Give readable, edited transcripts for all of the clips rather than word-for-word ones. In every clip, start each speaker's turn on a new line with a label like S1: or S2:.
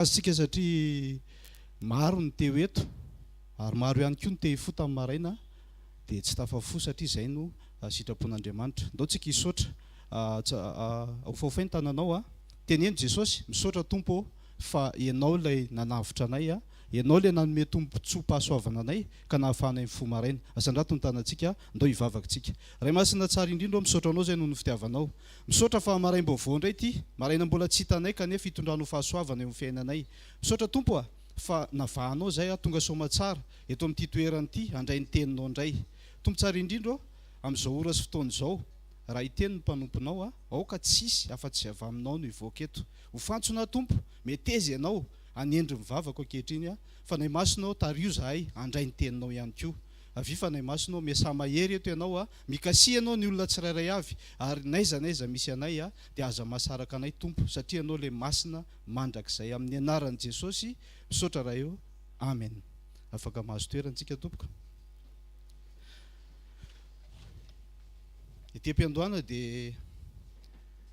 S1: Aztsika satria maro ny teo eto ary maro ihany koa ny te hifota amin'ny maraina dia tsy tafafo satria izay no sitrapon'Andriamanitra. Ndao tsika hisaotra ho faofainy tananao teneno Jesosy misaotra Tompo fa ianao ilay nanavitra anay ianao ilay nanome tombontsoa-pahasoavana anay ka nahafahanay fo maraina. Asandrato ny tanantsika ndao hivavaka tsika. Ray masina tsara indrindra misaotra anao zay noho ny fitiavanao. Misaotra fa maraim-baovao indray ity maraina mbola tsy hitanay kanefa hitondranao fahasoavana eo amin'ny fiainanay. Misaotra Tompo fa navahanao zay tonga soma tsara eto amin'ity toerana ity handray ny teninao indray. Tompo tsara indrindra amin'izao ora sy fotoana izao raha hiteny ny mpanomponao aoka tsisy afa-tsy avy aminao no hivoaka eto. Ho fantsona Tompo, meteza ianao anendry mivavaka ankehitriny fa nay masonao tario zahay handray ny teninao ihany koa. Avy fa nay masonao miasa mahery eto ianao mikasi ianao ny olona tsirairay avy ary naiza misy anay dia aza mahasaraka anay Tompo satria ianao le masina mandrakizay amin'ny anaran'i Jesosy misaotra raha eo. Amen. Afaka mahazo toerantsika tompoko. Ity am-piandohana dia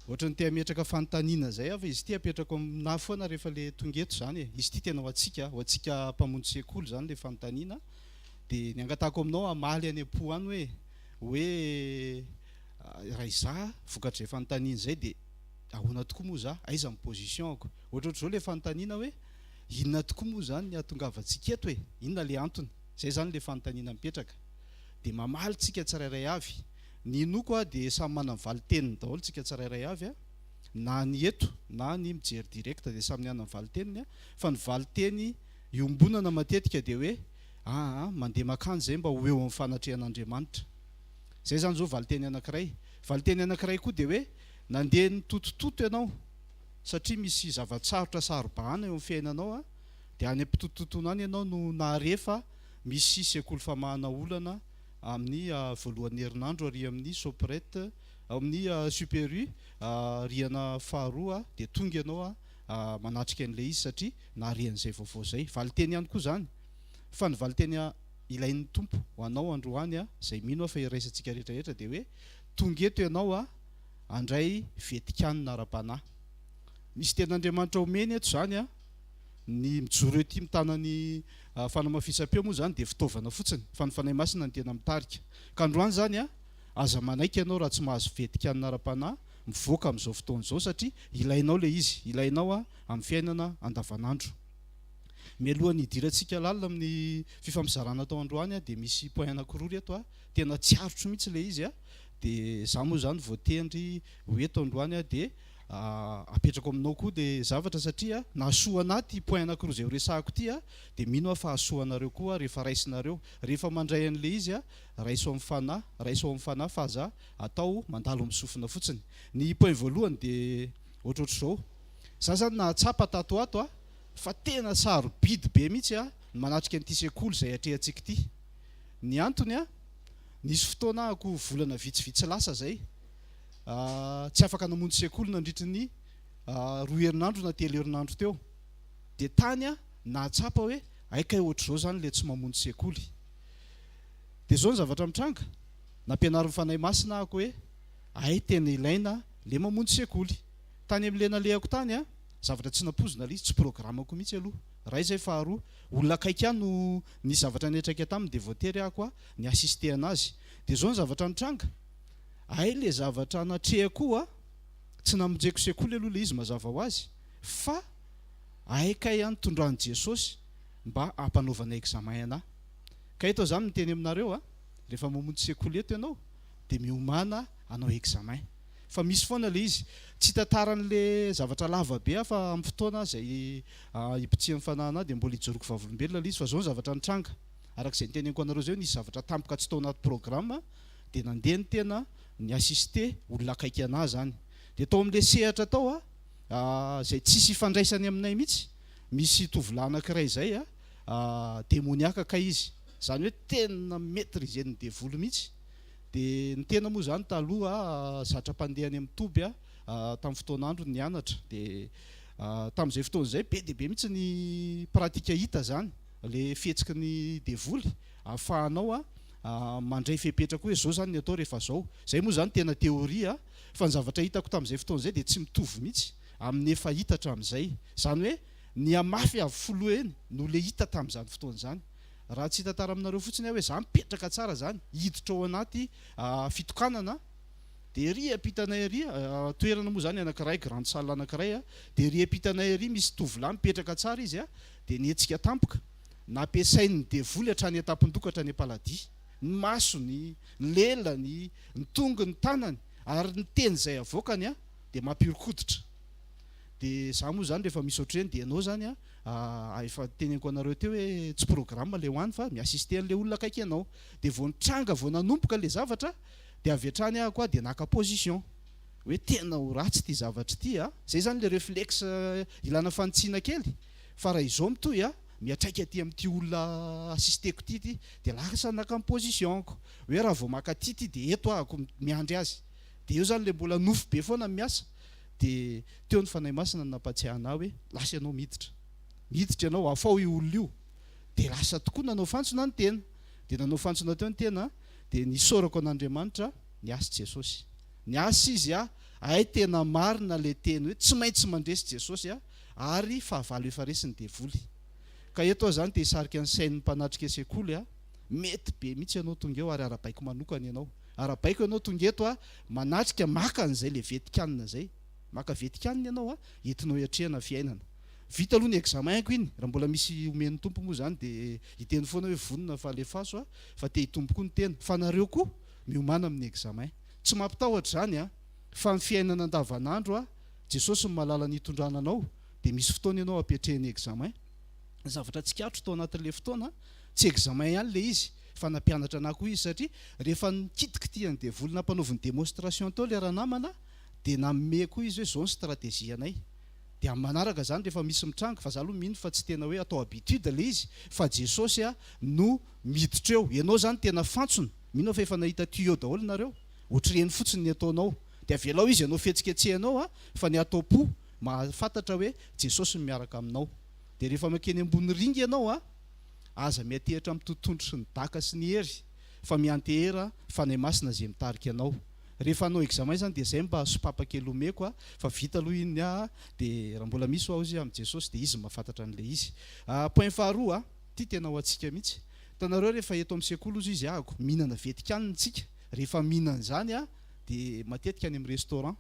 S1: ohatrany te hametraka fanontaniana zay fa izy ity apetrako aminahy foana rehefa le tonga eto zany izy ity tena ho antsika mpamonjy sekoly zany le fanontaniana dia ny angatahako aminao amaly any am-po any hoe raha izaho vokatrizay fanontaniana zay dia ahoana tokoa moa za aiza amin'ny positionako. Ohatrohatr'izao le fanontaniana hoe inona tokoa moa zany ny ahatongavantsika eto inona le antony, zay zany le fanontaniana mipetraka dia mamaly tsika tsirairay avy. Ny noko dia samy manana valiteniny daholo tsika tsirairay avy na ny eto na ny mijery direkta dia samy manana valiteniny fa ny valiteny iombonana matetika dia hoe mandeha makany zay mba ho eo amin'ny fanatrehan'Andriamanitra. Zay zany zao valiteny anankiray. Valiteny anankiray koa dia hoe nandeha ny totototo ianao satria misy zavatsarotra sarobahana eo amin'ny fiainanao dia any am-pitototono any ianao no naharefa misy sekoly famahana olana amin'ny voalohan'ny herinandro ary amin'ny soprette amin'ny superu riana faharoa dia tonga ianao manatrika an'ilay izy satria naharian'izay vaovao zay. Valiteny ihany koa zany fa ny valiteny ilain'ny Tompo ho anao androany zay mino fa iraisantsika rehetrarehetra dia hoe tonga eto ianao andray vetikanina ara-panahy. Misy ten'Andriamanitra omeny eto zany ny mijoro ety mitanany fanamafisam-peo moa zany dia fitaovana fotsiny fa ny fanahy masina ny tena mitarika. Ka androany zany aza manaiky ianao raha tsy mahazo vetikanina ara-panahy mivoaka amin'izao fotoana izao satria ilainao le izy, ilainao amin'ny fiainana andavanandro. Mialohan'ny hidirantsika lalina amin'ny fifamizarana tao androany dia misy point anankiroa reto tena tsiarotro mihitsy le izy dia za moa zany voatendry ho eto androany dia apetrako aminao koa dia zavatra satria nahasoa anaty point anankiroa izay ho resahako ity dia mino fa hahasoanareo koa rehefa raisinareo rehefa mandray an'le izy raiso amin'ny fanahy fa aza atao mandalo amin'ny sofina fotsiny. Ny point voalohany dia ohatrohatr'izao za zany nahatsapa tato ato fa tena sarobidy be mihitsy manatrika an'ity sekoly izay atrehantsika ity. Ny antony nisy fotoana ako volana vitsivitsy lasa zay tsy afaka namonjy sekoly nandritra ny 2 herinandro na 3 herinandro teo dia tany nahatsapa hoe aika ohatr'izao zany le tsy mamonjy sekoly dia zao ny zavatra mitranga nampianarin'ny fanahy masina ako hoe tena ilaina le mamonjy sekoly. Tany amin'le nalehako tany zavatra tsy nampozina le izy tsy programako mihitsy aloha. Raha izay faharoa olona akaiky no ny zavatra netraika taminy dia voatery ako ny assiste anazy. Dia zao ny zavatra mitranga le zavatra anatrehako tsy namonjeko sekoly aloha le izy mazava ho azy fa kay tondrahan'i Jesosy mba hampanaovana examen anahy. Ka eto zany miteny aminareo rehefa mamonjy sekoly eto ianao dia miomana hanao examen fa misy foana le izy tsy tantaran'le zavatra lava be fa amin'ny fotoana zay hipitsehan'ny fanahy dia mbola hijoroko vavolombelona le izy fa zao ny zavatra nitranga arak'izay niteneniko anareo zao nisy zavatra tampoka tsy tao anaty programma dia nandeha ny tena ny assiste olona akaiky anahy zany dia tao amin'le sehatra tao zay tsisy ifandraisany aminay mihitsy misy tovolahy anankiray zay demoniaka ka izy zany hoe tena maîtriser ny devolo mihitsy dia ny tena moa zany taloha zatra mpandehany amin'ny toby tamin'ny fotoanandro ny anatra dia tamin'izay fotoana izay be dia be mihitsy ny pratika hita zany le fihetsiky ny devoly ahafahanao mandray fepetraka hoe zao zany ny atao rehefa zao. Zay moa zany tena teoria fa ny zavatra hitako tamin'izay fotoana izay dia tsy mitovy mihitsy amin'ny efa hita hatramin'izay. Zany hoe ny amafy avy folo eny no le hita tamin'izany fotoana zany. Raha tsy hitantara aminareo fotsiny hoe za mipetraka tsara zany, hiditra ao anaty fitokanana, de ry ampitanay ary toerana moa zany anankiray grande salle anankiray de ry ampitanay ary misy tovolahy mipetraka tsara izy de nietsika tampoka nampiasainy devoly hatrany atampindokatra ny paladie, ny masony, ny lelany, ny tongony, ny tanany ary ny teny izay avoakany de mampihorokoditra. De za moa zany rehefa misy ohatreny de ianao zany efa teneniko anareo teo hoe tsy programme le hoany fa miassiste an'le olona akaiky ianao, de vao nitranga vao nanomboka le zavatra de avy hatrany aho koa de naka position hoe tena ho ratsy ty zavatra ty zay zany le réflexe ilana fanontsinana kely. Fa raha izao mitoy miatraika aty amin'ity olona assisteko ty de lasa naka amin'ny positionko hoe raha vao maka ty de eto ahako miandry azy, de eo zany le mbola nofo be foana miasa. De teo ny fanahy masina nampatsiahana hoe lasa ianao miditra ianao afao io olona io, de lasa tokoa nanao fantsona ny tena, de nanao fantsona teo ny tena de nisorako an'Andriamanitra niasa Jesosy, niasa izy ay tena marina le teny hoe tsy maintsy mandresy Jesosy ary fahavalo efa resiny devoly. Ka eto zany te hisarika ny sain'ny mpanatrika sekoly mety be mihitsy ianao tonga eo ary arabaiko manokana ianao, arabaiko ianao tonga eto manatrika maka an'izay le vetikanina zay, maka vetikanina ianao entinao hiatrehana fiainana. Vita aloha ny examenko iny, raha mbola misy omen'ny tompo moa zany de hiteny foana hoe vonona fa alefaso fa te hitomboko ny tena. Fa nareo koa miomana amin'ny examen, tsy mampitahotra zany fa ny fiainana andavanandro Jesosy ny mahalala ny hitondrana anao, de misy fotoana ianao apetrehany examen. Zavatra tsikatro tao anatin'le fotoana tsy examen ihany le izy fa nampianatra anahy koa izy, satria rehefa nikitika ty any devoly nampanaoviny démonstration tao le raha namana de namme koa izy hoe zao ny stratégie anay. De amin'ny manaraka zany rehefa misy mitranga, fa za aloha mino fa tsy tena hoe atao habitude le izy fa Jesosy no miditra eo. Ianao zany tena fantsona, mino fa efa nahita tuyau daholo nareo, ohatreny fotsiny ny ataonao, de avelao izy ianao fihetsiketsehanao fa ny atao-po mahafantatra hoe Jesosy miaraka aminao. De rehefa makeny ambony ringa ianao aza miatehitra amin'ny tontondro sy ny daka sy ny hery, fa miantehera fanahy masina zay mitarika anao. Rehefa anao examen zany de zay mba sopapa kely omeko fa vita aloha iny de raha mbola misy ao izy amin'ny Jesosy de izy mahafantatra an'le izy. Point faharoa ty tena ho antsika mihitsy, hitanareo rehefa eto amin'ny sekoly ozy izy ahako mihinana vetikanina tsika, rehefa mihinana zany de matetika any amin'ny restaurant,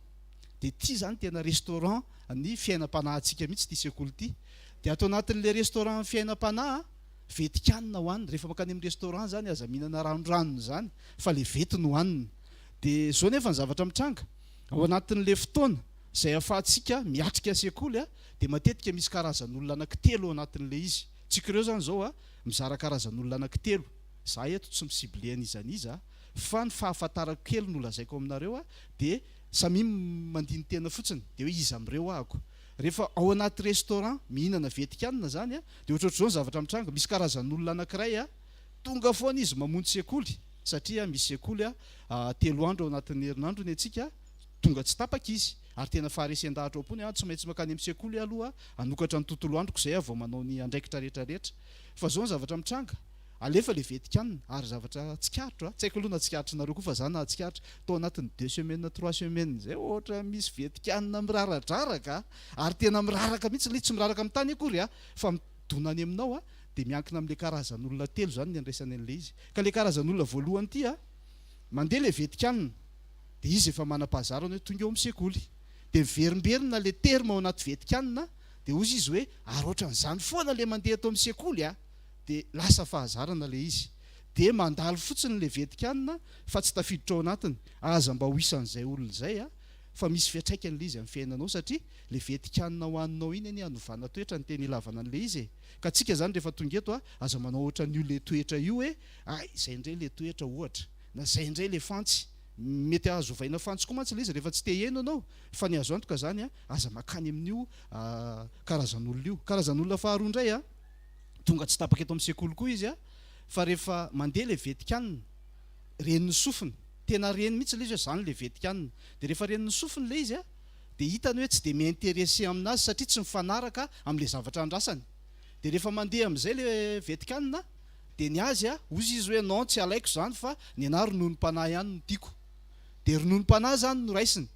S1: de ty zany tena restaurant ny fiainam-panahintsika mihitsy ty sekoly ty. De ato anatin'le restaurant fiainam-panahy vetikanina hoanina, rehefa makany amin'ny restaurant zany aza mihinana ranondranony zany fa le vety no hoanina. De zao nefa ny zavatra mitranga ao anatin'le fotoana zay ahafahantsika miatrika sekoly de matetika misy karazan'olona anankitelo ao anatin'le izy. Tsika ireo zany zao mizara karazan'olona anankitelo, za eto tsy misible an'izaniza fa ny fahafantarako kely no lazaiko aminareo de samy mandiny tena fotsiny de hoe iza amin'ireo ahako. Rehefa ao anaty restaurant mihinana vetikanina zany de ohatrohatr'izao ny zavatra mitranga, misy karazan'olona anankiray tonga foana izy mamonjy sekoly, satria misy sekoly 3 andro ao anatin'ny herinandro ny antsika tonga tsy tapaka izy, ary tena faharesen-dahatra ao pony tsy maintsy makany amin'ny sekoly aloha anokatra ny tontolo androko zay vao manao ny andraikitra rehetrarehetra. Fa zao ny zavatra mitranga, alefa le vetikanina ary zavatra tsikaritra, tsy haiko aloha na tsikaritra nareo koa fa za na tsikaritra tao anatin'ny 2 semaines 3 semaines zay ohatra misy vetikanina miraradraraka ary tena miraraka mihitsy le tsy miraraka amin'ny tany akory fa midona any aminao de miankina amin'le karazan'olona telo zany ny andraisany an'le izy. Ka le karazan'olona voalohany ty mandeha le vetikanina de izy efa manam-pahazarana hoe tonga eo amin'ny sekoly, de miverimberina le terme ao anaty vetikanina de ozy izy hoe ary ohatran'izany foana le mandeha ato amin'ny sekoly de lasa fahazarana le izy, de mandalo fotsiny le vetikanina fa tsy tafiditra ao anatiny aza mba ho isan'izay olona zay fa misy fiatraikany le izy amin'ny fiainanao, satria le vetikanina hoaninao iny any anovana toetra ny teny ilavana an'le izy. Ka tsika zany rehefa tonga eto aza manao ohatra n'io le toetra io hoe izay indray le toetra ohatra na zay indray le fantsy, mety azo ovaina fantsy koa mantsy le izy rehefa tsy te heno anao, fa ny azo antoka zany aza makany amin'io karazan'olona io. Karazan'olona faharoa indray tonga tsy tapaka eto amin'ny sekoly koa izy fa rehefa mandeha le vetikanina reniny sofiny, tena reny mihitsy le izy hoe zany le vetikanina, de rehefa reniny sofiny le izy de hitany hoe tsy de miintéressé aminazy satria tsy mifanaraka amin'le zavatra andrasany. De rehefa mandeha amin'izay le vetikanina de ny azy ozy izy hoe non tsy alaiko zany fa ny anahy rononom-panahy ihany no tiako, de rononom-panahy zany no raisiny.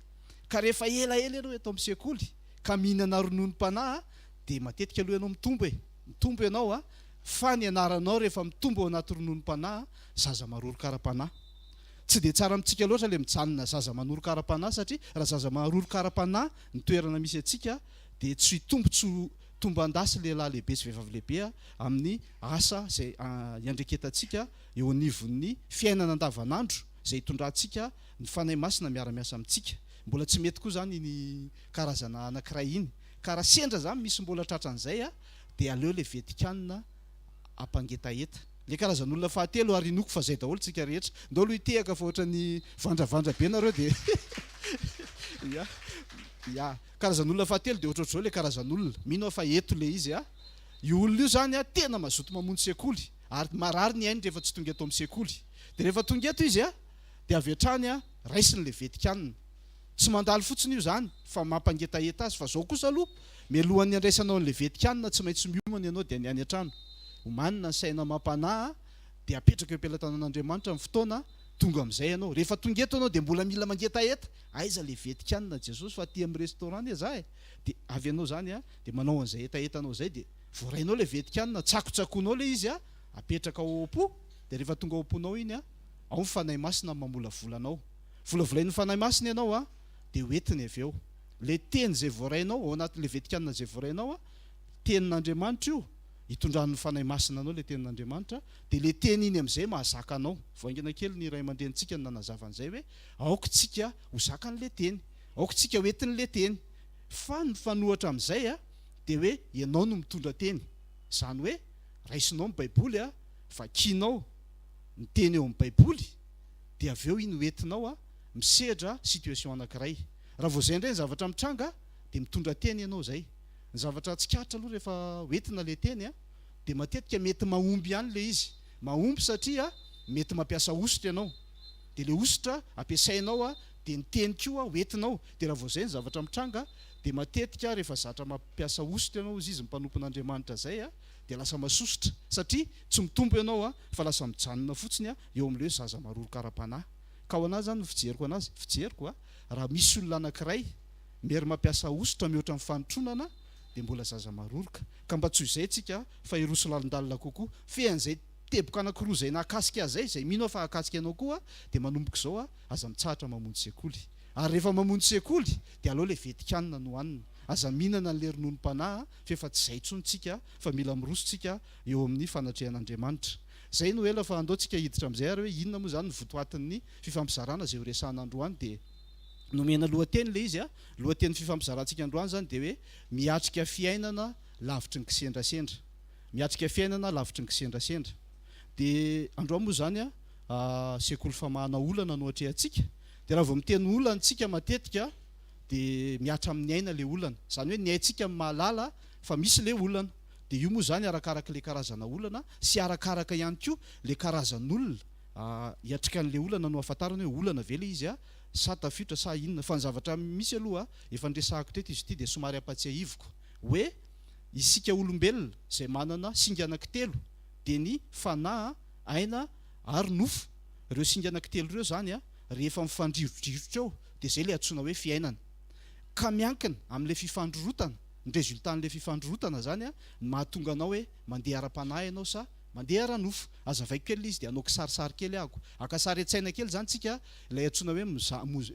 S1: Ka rehefa ela ela ianao eto amin'ny sekoly ka mihinana rononom-panahy dia matetika aloha ianao mitombo ianao a fa ny anaranao rehefa mitombo ao anaty rononom-panahy zaza maroro kara-panahy. Tsy dia tsara amintsika loatra le mijanona zaza manoro kara-panahy satria raha zaza maroro kara-panahy ny toerana misy atsika dia tsy tombo andasy lehilahy lehibe sy vehivavy lehibe amin'ny asa izay iandreketantsika eo anivon'ny fiainana andavanandro izay hitondrantsika ny fanahy masina miara-miasa amintsika. Mbola tsy mety koa zany ny karazana anankiray iny ka raha sendra zany misy mbola tratran'izay dia aleo le vetikanina ampangetaeta. Le karazan'olona fahatelo ary inoko fa zay daholo tsika rehetra. Ndao aloha hitehaka fa ohatran'ny vandravandra be nareo dia ya karazan'olona fahatelo dia ohatrohatr'izao le karazan'olona mino fa eto le izy io olona io zany tena mazoto mamonjy sekoly ary marary ny ainy rehefa tsy tonga eto amin'ny sekoly. Dia rehefa tonga eto izy dia avy hatrany raisiny le vetikanina. Tsy mandalo fotsiny io zany fa mampangetaeta azy fa zao kosa aloha mialohan'ny andraisanao an'le vetikanina tsy maintsy miomana ianao dia ny any an-trano omanina ny saina amam-panahy dia apetraka eo am-pelantanan'Andriamanitra amin'ny fotoana tonga amin'izay ianao. Rehefa tonga eto ianao dia mbola mila mangetaeta aiza le vetikanina Jesosy fa aty amin'ny restaurant izaho dia avy ianao zany dia manao an'izay etaetanao izay dia voarainao le vetikanina tsakotsakonao le izy apetraka ao am-po dia rehefa tonga ao am-ponao iny ao ny fanahy masina mamolavolanao. Volavolain'ny fanahy masina ianao dia hoentiny avy eo le teny izay voarainao ao anatin'le vetikanina izay voarainao tenin'Andriamanitra io hitondran'ny fanahy masina anao le tenin'Andriamanitra dia le teny iny amin'izay mahazaka anao. Voaingana kely ny ray aman-drenitsika ny nanazava an'izay hoe aoka tsika ho zakan'le teny, aoka tsika hoentin'le teny, fa ny fanohatra amin'izay dia hoe ianao no mitondra teny. Izany hoe raisinao ny baiboly vakianao ny teny eo amin'ny baiboly dia avy eo iny hoentinao misedra situation anankiray. Raha vao zay indray ny zavatra mitranga dia mitondra teny ianao zay. Ny zavatra tsikatra aloha rehefa hoentina le teny dia matetika mety mahomby ihany le izy. Mahomby satria mety mampiasa ositra ianao dia le ositra ampiasainao dia ny teny koa hoentinao. Dia raha vao zay ny zavatra mitranga dia matetika rehefa zatra mampiasa ositra ianao izy mpanompon'Andriamanitra zay dia lasa masositra satria tsy mitombo ianao fa lasa mijanona fotsiny eo amin'ilay zaza maroro kara-panahy. Ka ho anazy zany fijeriko raha misy olona anankiray mery mampiasa ositra mihoatra amin'ny fanotronana dia mbola zaza maroroka. Ka mba tsy izay tsika fa hiroso lalindalina kokoa fean'izay teboka anankiroa izay nakasika izay mino fa hakasika ianao koa dia manomboka izao aza mitsahatra mamonjy sekoly. Ary rehefa mamonjy sekoly dia aleo le vetikanina no hanina aza mihinana n'le rononom-panahy fa efa tsy izay intsony tsika fa mila miroso tsika eo amin'ny fanatrehan'Andriamanitra. Zay no ela fa andao tsika hiditra amin'izay ary hoe inona moa zany ny votoatin'ny fifampizarana izay horesahana androany dia nomena lohateny le izy lohateny fifampizarantsika androany zany dia hoe miatrika fiainana lavitry ny kisendrasendra. Miatrika fiainana lavitry ny kisendrasendra. Dia androany moa zany sekoly famahana olana no atrehantsika. Dia raha vao miteny olana tsika matetika dia miatra amin'ny aina le olana. Zany hoe ny aintsika mahalala fa misy le olana. Dia io moa zany arakaraka le karazana olana sy arakaraka ihany koa le karazan'olona hiatrika an'le olana no ahafantarana hoe olana ve le izy sa tafiotra sa inona. Fa ny zavatra misy aloha efa ndresahako teto izy ity dia somary ampatsiahiviko hoe isika olombelona izay manana singa anankitelo dia ny fanahy, aina ary nofo. Ireo singa anankitelo ireo zany rehefa mifandrivodrivotra eo dia zay le antsoina hoe fiainana. Ka miankina amin'le fifandrorotana, ny resultan'le fifandrorotana zany mahatonga anao hoe mandeha ara-panahy ianao sa mandeha ara-nofo. Azavaiko kely izy dia anaoko sarisary kely ahako. Aka sary an-tsaina kely zany tsika ilay antsoina hoe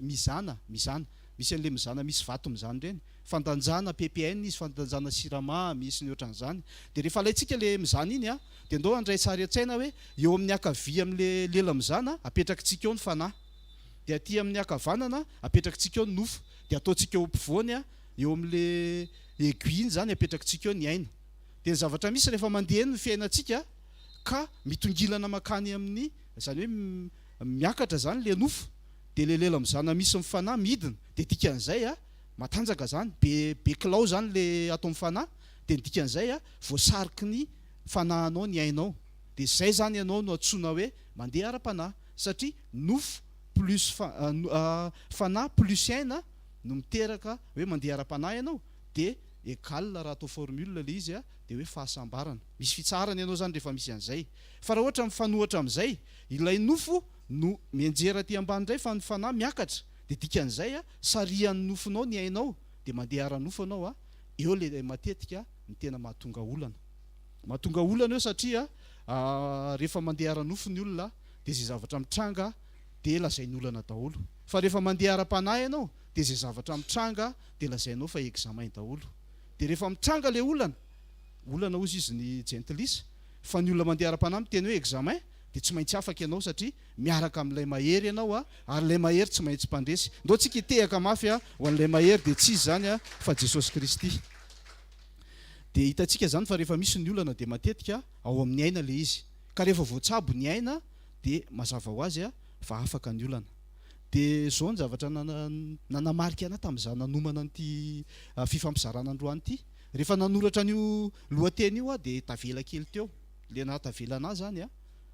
S1: mizana. Misy an'le mizana misy vato mizana ireny. Fandanjana PPN izy, fandanjana siramamy misy ny ohatran'izany. Dia rehefa alaitsika le mizana iny dia andao andray sary an-tsaina hoe eo amin'ny akavia amin'le lela mizana apetrakitsika eo ny fanahy. Dia aty amin'ny akavanana apetrakitsika eo ny nofo. Dia ataontsika eo ampovoany eo amin'le aiguille zany apetrakitsika eo ny aina. Dia ny zavatra misy rehefa mandeha ny fiainantsika ka mitongilana makany amin'ny zany hoe miakatra zany le nofo dia le lela mizana misy mifanahy midina dia dikan'izay matanjaka zany be kilao zany le atao mifanahy dia dikan'izay voasariky ny fanahinao ny ainao. Dia zay zany ianao no antsoina hoe mandeha ara-panahy satria nofo plus fanahy plus aina no miteraka hoe mandeha ara-panahy ianao dia égal raha atao formule le izy dia hoe fahasambarana. Misy fitsarana ianao zany rehefa misy an'izay. Fa raha ohatra mifanohatra amin'izay ilay nofo no mianjera aty ambany indray fa ny fanahy miakatra dia dikan'izay sarian'ny nofonao ny ainao dia mandeha ara-nofo anao eo le matetika ny tena mahatonga olana eo satria rehefa mandeha ara-nofo ny olona dia zay zavatra mitranga dia lazainy olana daholo, fa rehefa mandeha ara-panahy ianao dia zay zavatra mitranga dia lazainao fa examen daholo. Dia rehefa mitranga le olana ozy izy ny gentlis, fa ny olona mandeha ara-panahy miteny hoe examen dia tsy maintsy afaka ianao satria miaraka amin'ilay mahery ianao ary ilay mahery tsy maintsy mpandresy. Ndao tsika hitehaka mafy ho an'ilay mahery dia tsy izy zany fa Jesosy Kristy. Dia hitantsika zany fa rehefa misy ny olana dia matetika ao amin'ny aina le izy, ka rehefa voatsabo ny aina dia mazava ho azy fa afaka ny olana. Dia zao ny zavatra nanamarika ana tamin'izaho nanomana an'ity fifampizarana androany ity. Rehefa nanoratra an'io lohateny io dia tavela kely teo, le nahatavela anahy zany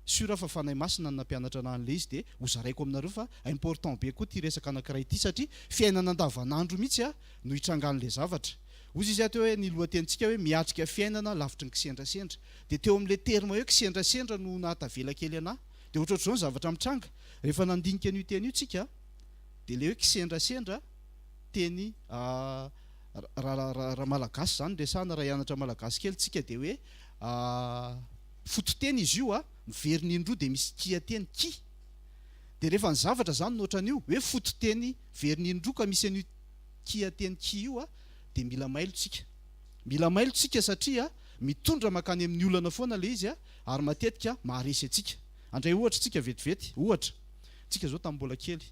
S1: sura fa fanahy masina ny nampianatra anahy an'le izy. Dia hozaraiko aminareo fa important be koa ity resaka anankiray ity satria fiainana andavanandro mihitsy no hitrangan'le zavatra. Ozy izy ato hoe ny lohatentsika hoe miatrika fiainana lavitry ny kisendrasendra, dia teo amin'le terme hoe kisendrasendra no nahatavela kely anahy. Dia ohatrohatr'izao ny zavatra mitranga rehefa nandinika an'io teny io tsika dia le hoe kisendrasendra teny raha malagasy zany resahana, raha hianatra malagasy kely tsika dia hoe fototeny izy io miveriny indroa dia misy kiateny ki. Dia rehefa ny zavatra zany nohatran'io hoe fototeny veriny indroa ka misy an'io kiateny ki io dia mila mailotsika satria mitondra makany amin'ny olana foana le izy ary matetika maharesy atsika. Andray ohatra tsika vetivety, ohatra tsika zao tamin'ny mbola kely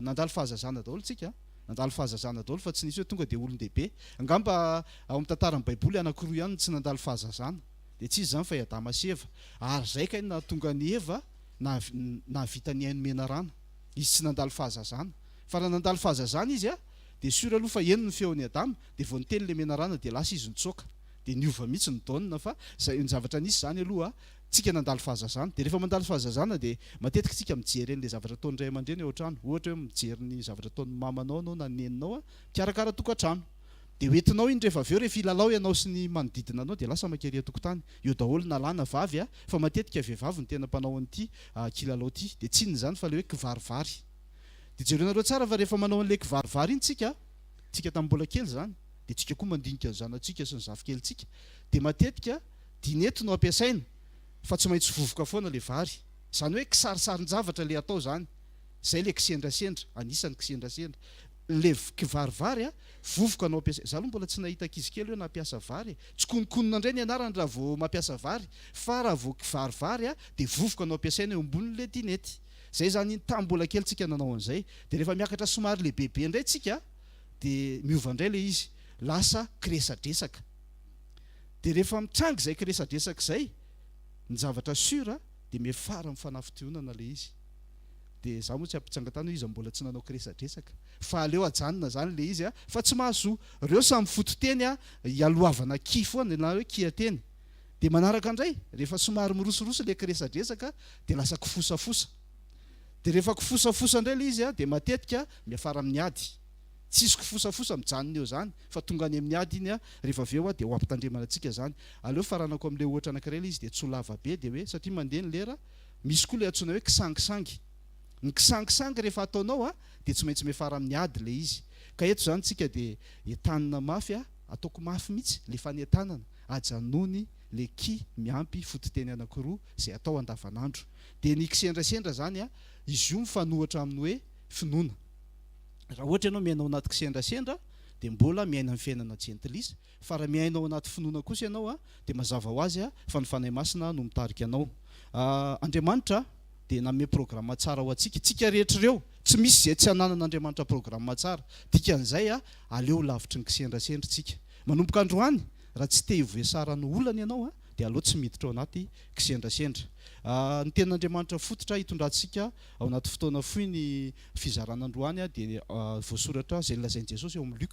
S1: nandalo fahazazana daholo tsika, nandalo fahazazana daholo fa tsy nisy hoe tonga dia olon-dehibe. Angamba ao amin'ny tantaran'ny baiboly anankiroa ihany tsy nandalo fahazazana, dia tsy izy zany fa i Adama sy Eva. Ary zay kay nahatonga ny Eva nahavita ny ainy mena rana, izy tsy nandalo fahazazana. Fa raha nandalo fahazazana izy dia sura aloha fa eny ny feon'ny Adama, dia vao niteny le mena rana dia lasa izy nitsoaka, dia niova mihitsy ny daonina. Fa ny zavatra nisy zany aloha tsika nandalo fahazazana. Dia rehefa mandalo fahazazana dia matetika tsika mijery an'le zavatra ataon'ny ray aman-dreny ao an-trano. Ohatra hoe mijery ny zavatra ataon'ny mamanao anao na neninao mikarakara tokantrano. Dia hoentinao iny rehefa avy eo rehefa ilalao ianao sy ny manodidina anao dia lasa makery atokotany. Eo daholo na lahy na vavy fa matetika vehivavy ny tena mpanao an'ity kilalao ity. Dia tsy inona zany fa le hoe kivarivary. Dia jerenareo tsara fa rehefa manao an'le kivarivary iny tsika tamin'ny mbola kely zany, dia tsika koa mandinika ny zanantsika sy ny zafikelyntsika, dia matetika dinety no ampiasaina fa tsy maintsy vovoka foana le vary. Zany hoe kisarisarin-javatra le atao zany. Zay le kisendrasendra, anisan'ny kisendrasendra. Le kivarivary vovoka no ampiasaina. Zaho aloha mbola tsy nahita ankizy kely hoe nampiasa vary. Tsy konikonina indray ny anarany raha vao mampiasa vary, fa raha vao kivarivary dia vovoka no ampiasaina eo ambonin'le dinety. Zay zany tamin'ny mbola kely tsika nanao an'izay. Dia rehefa miakatra somary le bebe indray tsika dia miova indray le izy, lasa kiresadresaka. Dia rehefa mitranga izay kiresadresaka izay, ny zavatra sura dia mifara mifanafitoonana le izy. Dia izaho moa tsy ampitsangatany hoe izy mbola tsy nanao kiresadresaka, fa aleo ajanona zany le izy fa tsy mahazo. Reo samy fototeny hialoavana ki foana na hoe kiateny. Dia manaraka indray rehefa somary mirosoroso le kiresadresaka dia lasa kifosafosa. Dia rehefa kifosafosa indray le izy dia matetika miafara amin'ny ady. Tsisy kifosafosa mijanona eo zany fa tonga any amin'ny ady iny rehefa avy eo dia ho ampitandremana antsika zany. Aleo faranako amin'le ohatra anankiray le izy dia tsy ho lava be dia hoe satria mandeha ny lera. Misy koa le antsoina hoe kisangisangy. Ny kisangisangy rehefa ataonao dia tsy maintsy miafara amin'ny ady le izy. Ka eto zany tsika dia entanina mafy ataoko mafy mihitsy le fanentanana ajanony le ki miampy fototeny anankiroa izay atao andavanandro. Dia ny kisendrasendra zany izy io mifanohatra amin'ny hoe finoana. Raha ohatra ianao miaina ao anaty kisendrasendra dia mbola miaina amin'ny fiainana gentlis, fa raha miaina ao anaty finoana kosa ianao dia mazava ho azy fa ny fanahy masina no mitarika anao. Andriamanitra dia nanome programma tsara ho antsika. Tsika rehetra ireo tsy misy izay tsy hananan'Andriamanitra programma tsara. Dikan'izay aleo lavitry ny kisendrasendra tsika. Manomboka androany raha tsy te hivoasara ny olana ianao dia aleo tsy miditra ao anaty kisendrasendra. Ny tenan'Andriamanitra fototra hitondrantsika ao anaty fotoana fohy ny fizaran'androany dia voasoratra izay lazain'i Jesosy eo amin'ny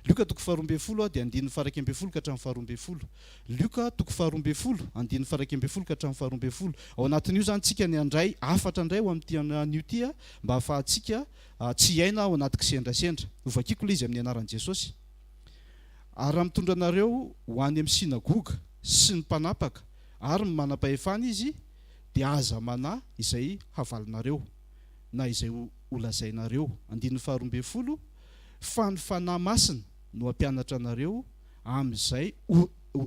S1: Luka toko 12 dia 9:12 ka hatramin'ny 12. Luka toko 12 9:12 ka hatramin'ny 12. Ao anatin'io zany tsika ny andray afatra indray ho amin'ity an'io ity mba hahafahantsika tsy hiaina ao anaty kisendrasendra. Hovakiko le izy amin'ny anaran'i Jesosy. Ary raha mitondra anareo ho any amin'ny sinagoga sy ny mpanapaka ary manam-pahefana izy dia aza manahy izay havalinareo na izay holazainareo. 12 fa ny fanahy masina no hampianatra anareo amin'izay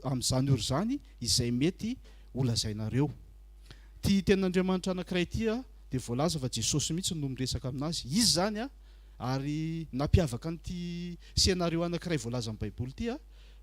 S1: amin'izany oro zany izay mety holazainareo. Ty tenin'Andriamanitra anankiray ty dia voalaza fa Jesosy mihitsy no miresaka aminazy. Izy zany ary nampiavaka an'ity scénario anankiray voalaza amin'ny Baiboly ty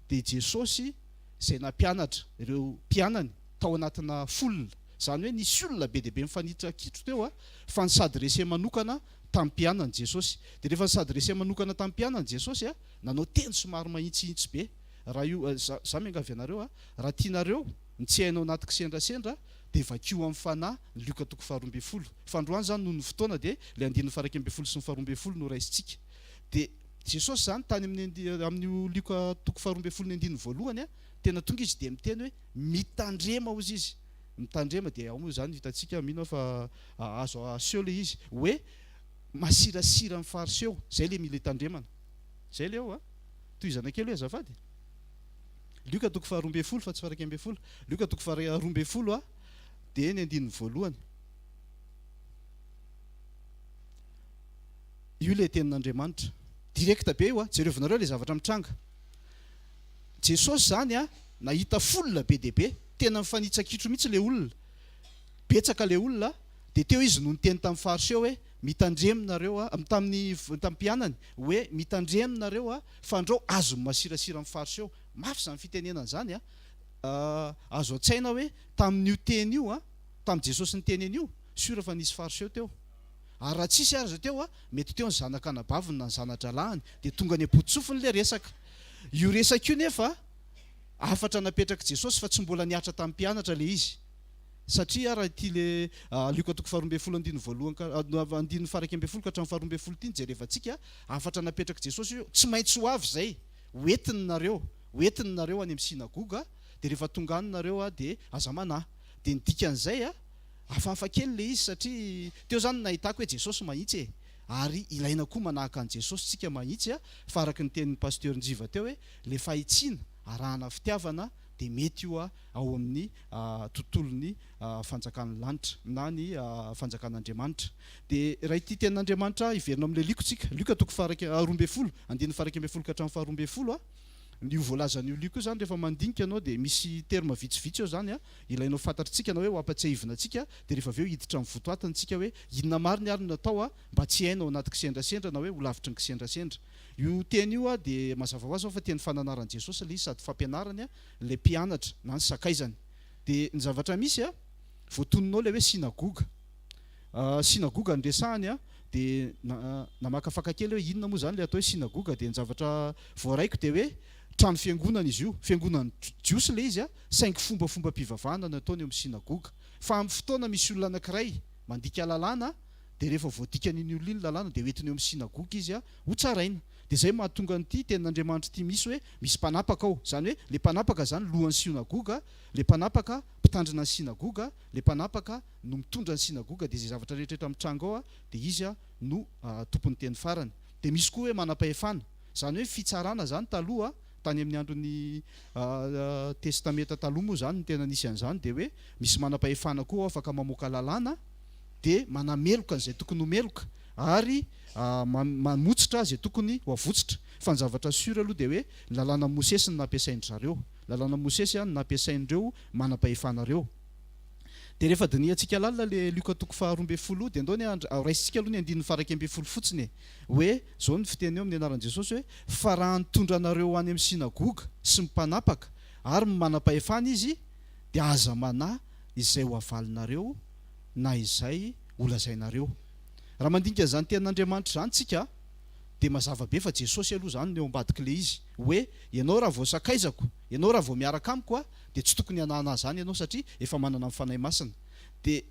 S1: dia Jesosy izay nampianatra ireo mpianany tao anatina folina. Zany hoe nisy olona be dia be mifanitsa kitro teo fa nisady rese manokana tamin'ny mpianany Jesosy. Dia rehefa nisady rese manokana tamin'ny mpianany Jesosy nanao teny somary mahitsihitsy be. Raha io za miangavy anareo raha tianareo nitsehainao anaty kisendrasendra dia vakio amin'ny fanahy ny Luka 12. Fa androany zany noho ny fotoana dia le 9:12 sy 12 no raisitsika. Dia Jesosy zany tany amin'ny Luka 12:1 tena tonga izy dia miteny hoe mitandrema ozy izy. Mitandrema dia ao moa zany hitantsika mino fa azo aseho le izy hoe masirasira amin'ny fariseho, zay le mila tandremana. Zay le ao toy zanakely hoe azafady. Luka 12 fa tsy 12. Luka 12 dia ny 1. Io le tenin'Andriamanitra direkta be io jereo nareo le zavatra mitranga. Jesosy zany nahita folona be dia be, tena mifanitsakitro mihitsy le olona, betsaka le olona. Dia teo izy no niteny tamin'ny fariseho hoe mitandreminareo tamin'ny mpianany hoe mitandreminareo fa andreo azo masirasira amin'ny fariseho. Mafy zany fitenenana zany azo an-tsaina hoe tamin'io teny io tamin'ny Jesosy ny teny io sura fa nisy fariseho teo. Ary raha tsisy azy teo mety teo ny zanakanabaviny na ny zanadralahany dia tonga ny apotsofiny le resaka. Io resaka io nefa afatra napetraka Jesosy fa tsy mbola niatra tamin'ny mpianatra le izy. Satria raha ity le Luka 12:1 ka hatramin'ny 12 ty jerevantsika afatra napetraka Jesosy io tsy maintsy ho avy zay hoentiny nareo any amin'ny sinagoga dia rehefa tonga any nareo dia aza manahy. Dia nidikan'izay hafahafa kely le izy satria teo zany nahitako hoe Jesosy mahitsy ary ilaina koa manahaka an Jesosy tsika mahitsy fa araka ny tenin'ny pasteur Njiva teo hoe le fahitsiana arahana fitiavana dia mety io ao amin'ny tontolon'ny fanjakan'ny lanitra na ny fanjakan'Andriamanitra. Dia raha ity tenin'Andriamanitra iverina amin'ilay likotsika Luka 12 ka hatramin'ny 12 io voalazan'io liko zany rehefa mandinika anao dia misy terma vitsivitsy eo zany ilainao fantatritsika na hoe ho apatsahivina antsika dia rehefa avy eo hiditra amin'ny votoatintsika hoe inona mariny ary natao mba tsy hainao anaty kisendrasendra na hoe ho lavitry ny kisendrasendra. Io teny io dia mazava ho azy fa teny fananaran'i Jesosy le izy sady fampianarany le mpianatra na ny sakaizany. Dia ny zavatra misy voatononao le hoe sinagoga ny resahany dia namakafaka kely hoe inona moa zany le atao hoe sinagoga. Dia ny zavatra voaraiko dia hoe trano fiangonana izy io, fiangonana jiosy le izy saingy fombafomba mpivavahana nataony eo amin'ny sinagoga. Fa amin'ny fotoana misy olona anankiray mandika lalàna dia rehefa voadikany olona iny lalàna dia hoentiny eo amin'ny sinagoga izy ho tsaraina. Dia zay mahatonga an'ity tenin'Andriamanitra ity misy hoe misy mpanapaka ao. Zany hoe le mpanapaka zany lohan'ny sinagoga, le mpanapaka mpitandrina ny sinagoga, le mpanapaka no mitondra ny sinagoga. Dia zay zavatra rehetra mitranga ao dia izy no tompon'ny teny farany. Dia misy koa hoe manam-pahefana, zany hoe fitsarana zany taloha tany amin'ny andron'ny testameta taloha moa zany ny tena nisy an'izany dia hoe misy manam-pahefana koa afaka mamoaka lalàna dia manameloka an'izay tokony ho meloka ary mamotsitra zay tokony ho avotsitra. Fa ny zavatra sura aloha dia hoe lalàna Mosesy no nampiasaindry zareo, lalàna Mosesy no nampiasaindreo manam-pahefanareo. Dia rehefa diniantsika lalina le Luka 12 dia andao raisitsika aloha ny 9:12 fotsiny hoe zao ny fiteny eo amin'ny anaran'i Jesosy hoe fa raha nitondra anareo any amin'ny sinagoga sy mpanapaka ary manam-pahefana izy dia aza manahy izay ho avalinareo na izay holazainareo. Raha mandinika izany tenin'Andriamanitra zany tsika dia mazava be fa Jesosy aloha zany no eo ambadika le izy hoe ianao raha vao sakaizako, ianao raha vao miaraka amiko dia tsy tokony hanana zany ianao satria efa manana fanahy masina. Dia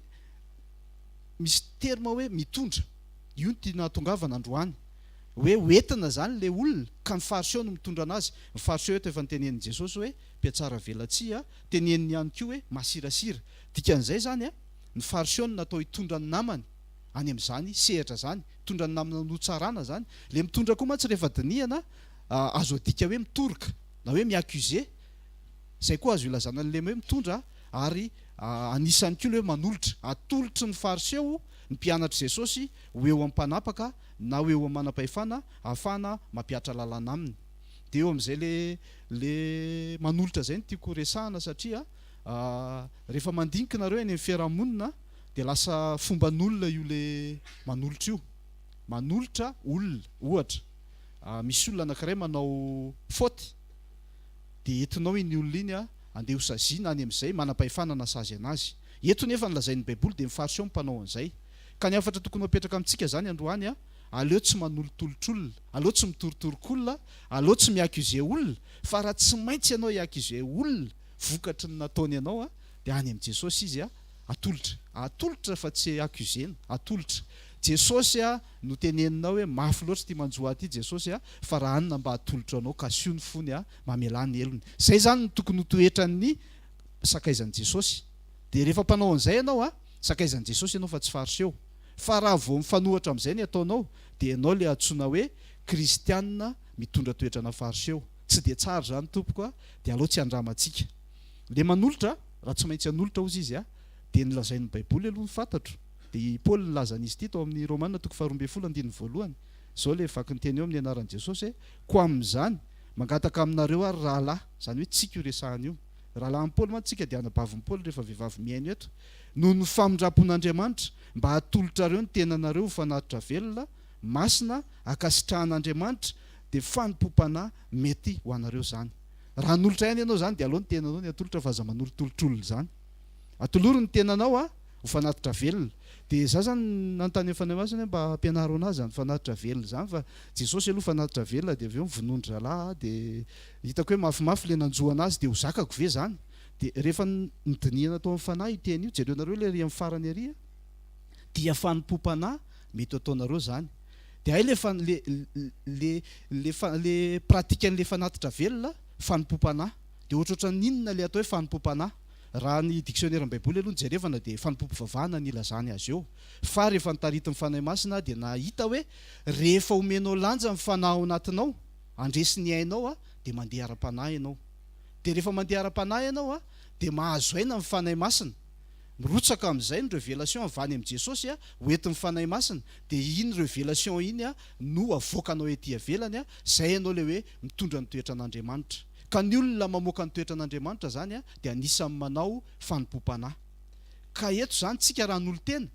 S1: misy terma hoe mitondra, io no tia nahatongavana androany hoe hoentina zany le olona ka ny fariseho no mitondra anazy. Ny fariseho eto efa nitenenin'i Jesosy hoe mpiatsara velatsia, teneniny ihany koa hoe masirasira. Dikan'izay zany ny fariseho no natao hitondra ny namany any amin'izany sehatra zany, mitondra ny namana notsarana zany. Le mitondra koa mantsy rehefa dinihana azo adika hoe mitoroka na hoe miakuze, zay koa azo ilazana an'le hoe mitondra ary anisany koa le hoe manolotra, atolotry ny fariseho ny mpianatra Jesosy ho eo amin'ny mpanapaka na ho eo amin'ny manam-pahefana ahafahana mampiatra lalàna aminy. Dia eo amin'izay le manolotra zay no tiako resahana satria rehefa mandinika nareo eny amin'ny fiarahamonina dia lasa fomban'olona io le manolotra io. Manolotra olona ohatra misy olona anankiray manao faute dia entinao iny olona iny andeha hosaziana any amin'izay manam-pahefanana sazy anazy. Eto nefa nilazain'ny baiboly dia mifarisy eo mpanao an'izay. Ka ny hafatra tokony apetraka amintsika zany androany aleo tsy manolotolotr'olona, aleo tsy mitorotorok'olona, aleo tsy miakize olona, fa raha tsy maintsy ianao iakize olona vokatry ny nataony ianao dia any amin'i Jesosy izy atolotra fa tsy akuzena, atolotra. Jesosy no teneninao hoe mafy loatra ty manjoa aty Jesosy fa raha anona mba atolotra anao ka siony fony mamelany elony. Zay zany no tokony ho toetran'ny sakaizan'i Jesosy. Dia rehefa mpanao an'izay ianao sakaizan'i Jesosy ianao fa tsy fariseho. Fa raha vao mifanohatra amin'izay ny ataonao dia ianao le antsoina hoe kristianina mitondra toetrana fariseho. Tsy dia tsara zany tompoko dia aleo tsy andramantsika. Le manolotra raha tsy maintsy hanolotra ozy izy dia nilazain'ny baiboly aloha ny fantatro. Dia Paul nilazan'izy ity tao amin'ny Romanina 12:1 zao le vaky ny teny eo amin'ny anaran'i Jesosy ko amin'izany mangataka aminareo rahalahy, zany hoe tsika io resahana io. Rahalahy Paul mantsy tsika dia anabavin'i Paul rehefa vehivavy miaino eto, noho ny famindrapon'Andriamanitra mba hatolotrareo ny tenanareo ho fanatitra velona, masina, akasitrahan'Andriamanitra dia fanompom-panahy mety ho anareo zany. Raha hanolotra ihany ianao zany dia aleo ny tenanao ny atolotra fa aza manolotolotr'olona zany. Atoloro ny tenanao ho fanatitra velona. Dia za zany nanontany amin'ny fanahy masina mba hampianaro anazy zany fanatitra velona zany, fa Jesosy aloha fanatitra velona dia avy eo mivonondry rahalahy dia hitako hoe mafimafy le nanjoa anazy dia ho zakako ve zany. Dia rehefa nidinihana tao amin'ny fanahy iteny io, jereo nareo le ry amin'ny farany ary dia fanompom-panahy mety ataonareo zany. Dia hay le pratikan'le fanatitra velona fanompom-panahy dia ohatrohatra ninona le atao hoe fanompom-panahy. Raha ny dictionnaire baiboly aloha jerevana dia fanompom-pivavahana ny ilazany azy eo. Fa rehefa nitarity ny fanahy masina dia nahita hoe rehefa omenao lanja ny fanahy ao anatinao, andresy ny ainao dia mandeha ara-panahy ianao. Dia rehefa mandeha ara-panahy ianao dia mahazo aina ny fanahy masina. Mirotsaka amin'izay ny révélation avy any amin'i Jesosy hoentin'ny fanahy masina dia iny révélation iny no avoakanao ety ivelany zay ianao le hoe mitondra ny toetran'Andriamanitra. Ka ny olona mamoaka ny toetran'Andriamanitra zany dia anisany manao fanompom-panahy. Ka eto zany tsika raha hanolotena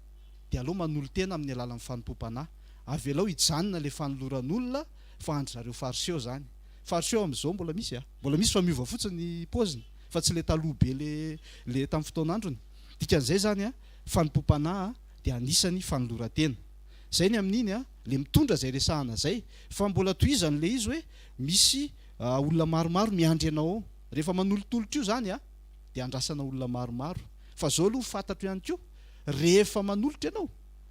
S1: dia aleo manolotena amin'ny alalan'ny fanompom-panahy. Avy alao hijanona le fanoloran'olona fa andry zareo fariseho zany. Fariseho amin'izao mbola misy fa miova fotsiny paoziny fa tsy le taloha be le tamin'ny fotoan'androny. Dikan'izay zany fanompom-panahy dia anisany fanoloran-tena. Zay ny amin'iny le mitondra zay resahana zay, fa mbola tohizany le izy hoe misy olona maromaro miandry anao. Rehefa manolotolotra io zany dia andrasana olona maromaro. Fa zao aloha fantatro ihany koa rehefa manolotra ianao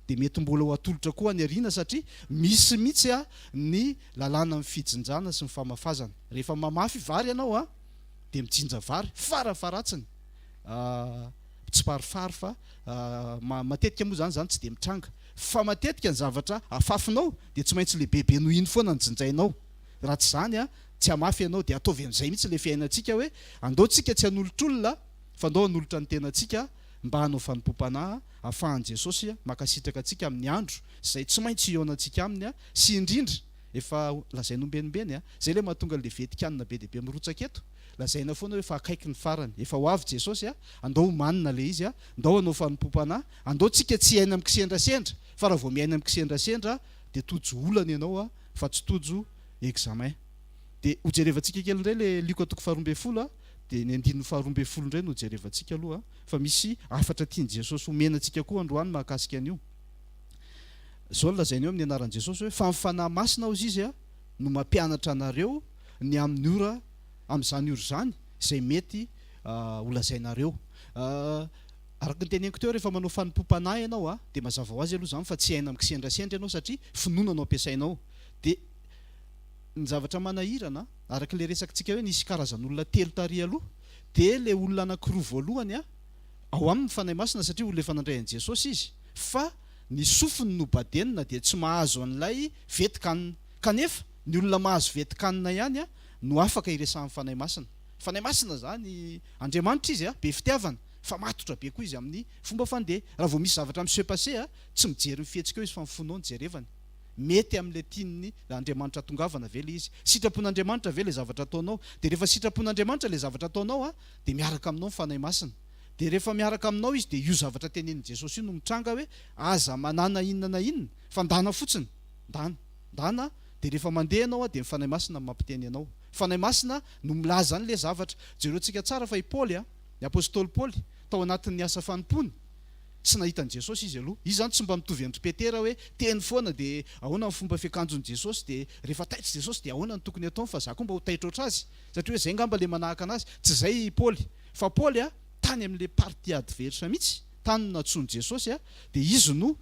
S1: dia mety mbola ho atolotra koa any ariana satria misy mihitsy ny lalàna amin'ny fijinjana sy ny famafazana. Rehefa mamafy vary ianao dia mijinja vary farafaratsiny. Tsy parifary fa matetika moa zany tsy dia mitranga. Fa matetika ny zavatra afafinao dia tsy maintsy le bebe noho iny foana ny jinjainao. Raha tsy zany tsy hamafy ianao dia ataovy amin'izay mihitsy le fiainantsika hoe andaontsika tsy hanolotr'olona fa andao hanolotra ny tenantsika mba hanao fanompom-panahy ahafahan'i Jesosy makasitraka antsika amin'ny andro izay tsy maintsy hiaonantsika aminy sy indrindra efa lazainombenimbeny zay le mahatonga le vetikanina be dia be mirotsaka eto. Lazaina foana hoe fa akaiky ny farany, efa ho avy Jesosy andao homanina le izy andao hanao fanompom-panahy, andao tsika tsy hiaina mikisendrasendra fa raha vao miaina mikisendrasendra dia tojo olana ianao fa tsy tojo examen. Dia hojerevantsika kely indray le Luka 12 dia ny 12 indray no hojerevantsika aloha fa misy afatra tiany Jesosy homenantsika koa androany mahakasika an'io. Zao lazaina eo amin'ny anaran'i Jesosy hoe fa ny fanahy masina ozy izy no mampianatra anareo ny amin'ny ora amin'izany ora zany izay mety ho lazainareo. Araka ny teneniko teo rehefa manao fanompom-panahy ianao dia mazava ho azy aloha zany fa tsy haina mikisendrasendra ianao satria finoana no ampiasainao. Dia ny zavatra manahirana araka le resakitsika hoe nisy karazan'olona telo tary aloha dia le olona anankiroa voalohany ao amin'ny fanahy masina satria olona efa nandray an'i Jesosy izy, fa ny sofiny no badenina dia tsy mahazo an'ilay vetikanina. Kanefa ny olona mahazo vetikanina ihany no afaka iresahan'ny fanahy masina. Fanahy masina zany Andriamanitra izy be fitiavana fa matotra be koa izy amin'ny fomba fandeha. Raha vao misy zavatra miseho passé tsy mijery mifihetsika eo izy fa mifonoana jerevany. mety amin'le tiany Andriamanitra tongavana ve le izy. Sitrapon'Andriamanitra ve le zavatra ataonao. Dia rehefa sitrapon'Andriamanitra le zavatra ataonao dia miaraka aminao mifanahy masina. Dia rehefa miaraka aminao izy dia io zavatra tenenin' Jesosy io no mitranga hoe aza manana inona na inona fa ndana fotsiny, ndana. Dia rehefa mandeha ianao dia mifanahy masina mampiteny ianao. Fanahy masina no milaza an'le zavatra. Jerentsika tsara fa i Paoly, ny apôstôly Paoly, tao anatin'ny asa fanompony tsy nahitan'i Jesosy izy aloha. Izy zany tsy mba mitovy andry Petera hoe teny foana dia ahoana ny fomba fiakanjon'i Jesosy dia rehefa taitra Jesosy dia ahoana ny tokony ataony fa za koa mba ho taitra oatra azy. Satria hoe zay ngamba le manahaka anazy. Tsy zay Paoly. Fa Paoly tany amin'le party adversa mihitsy, tany no natsoiny Jesosy dia izy no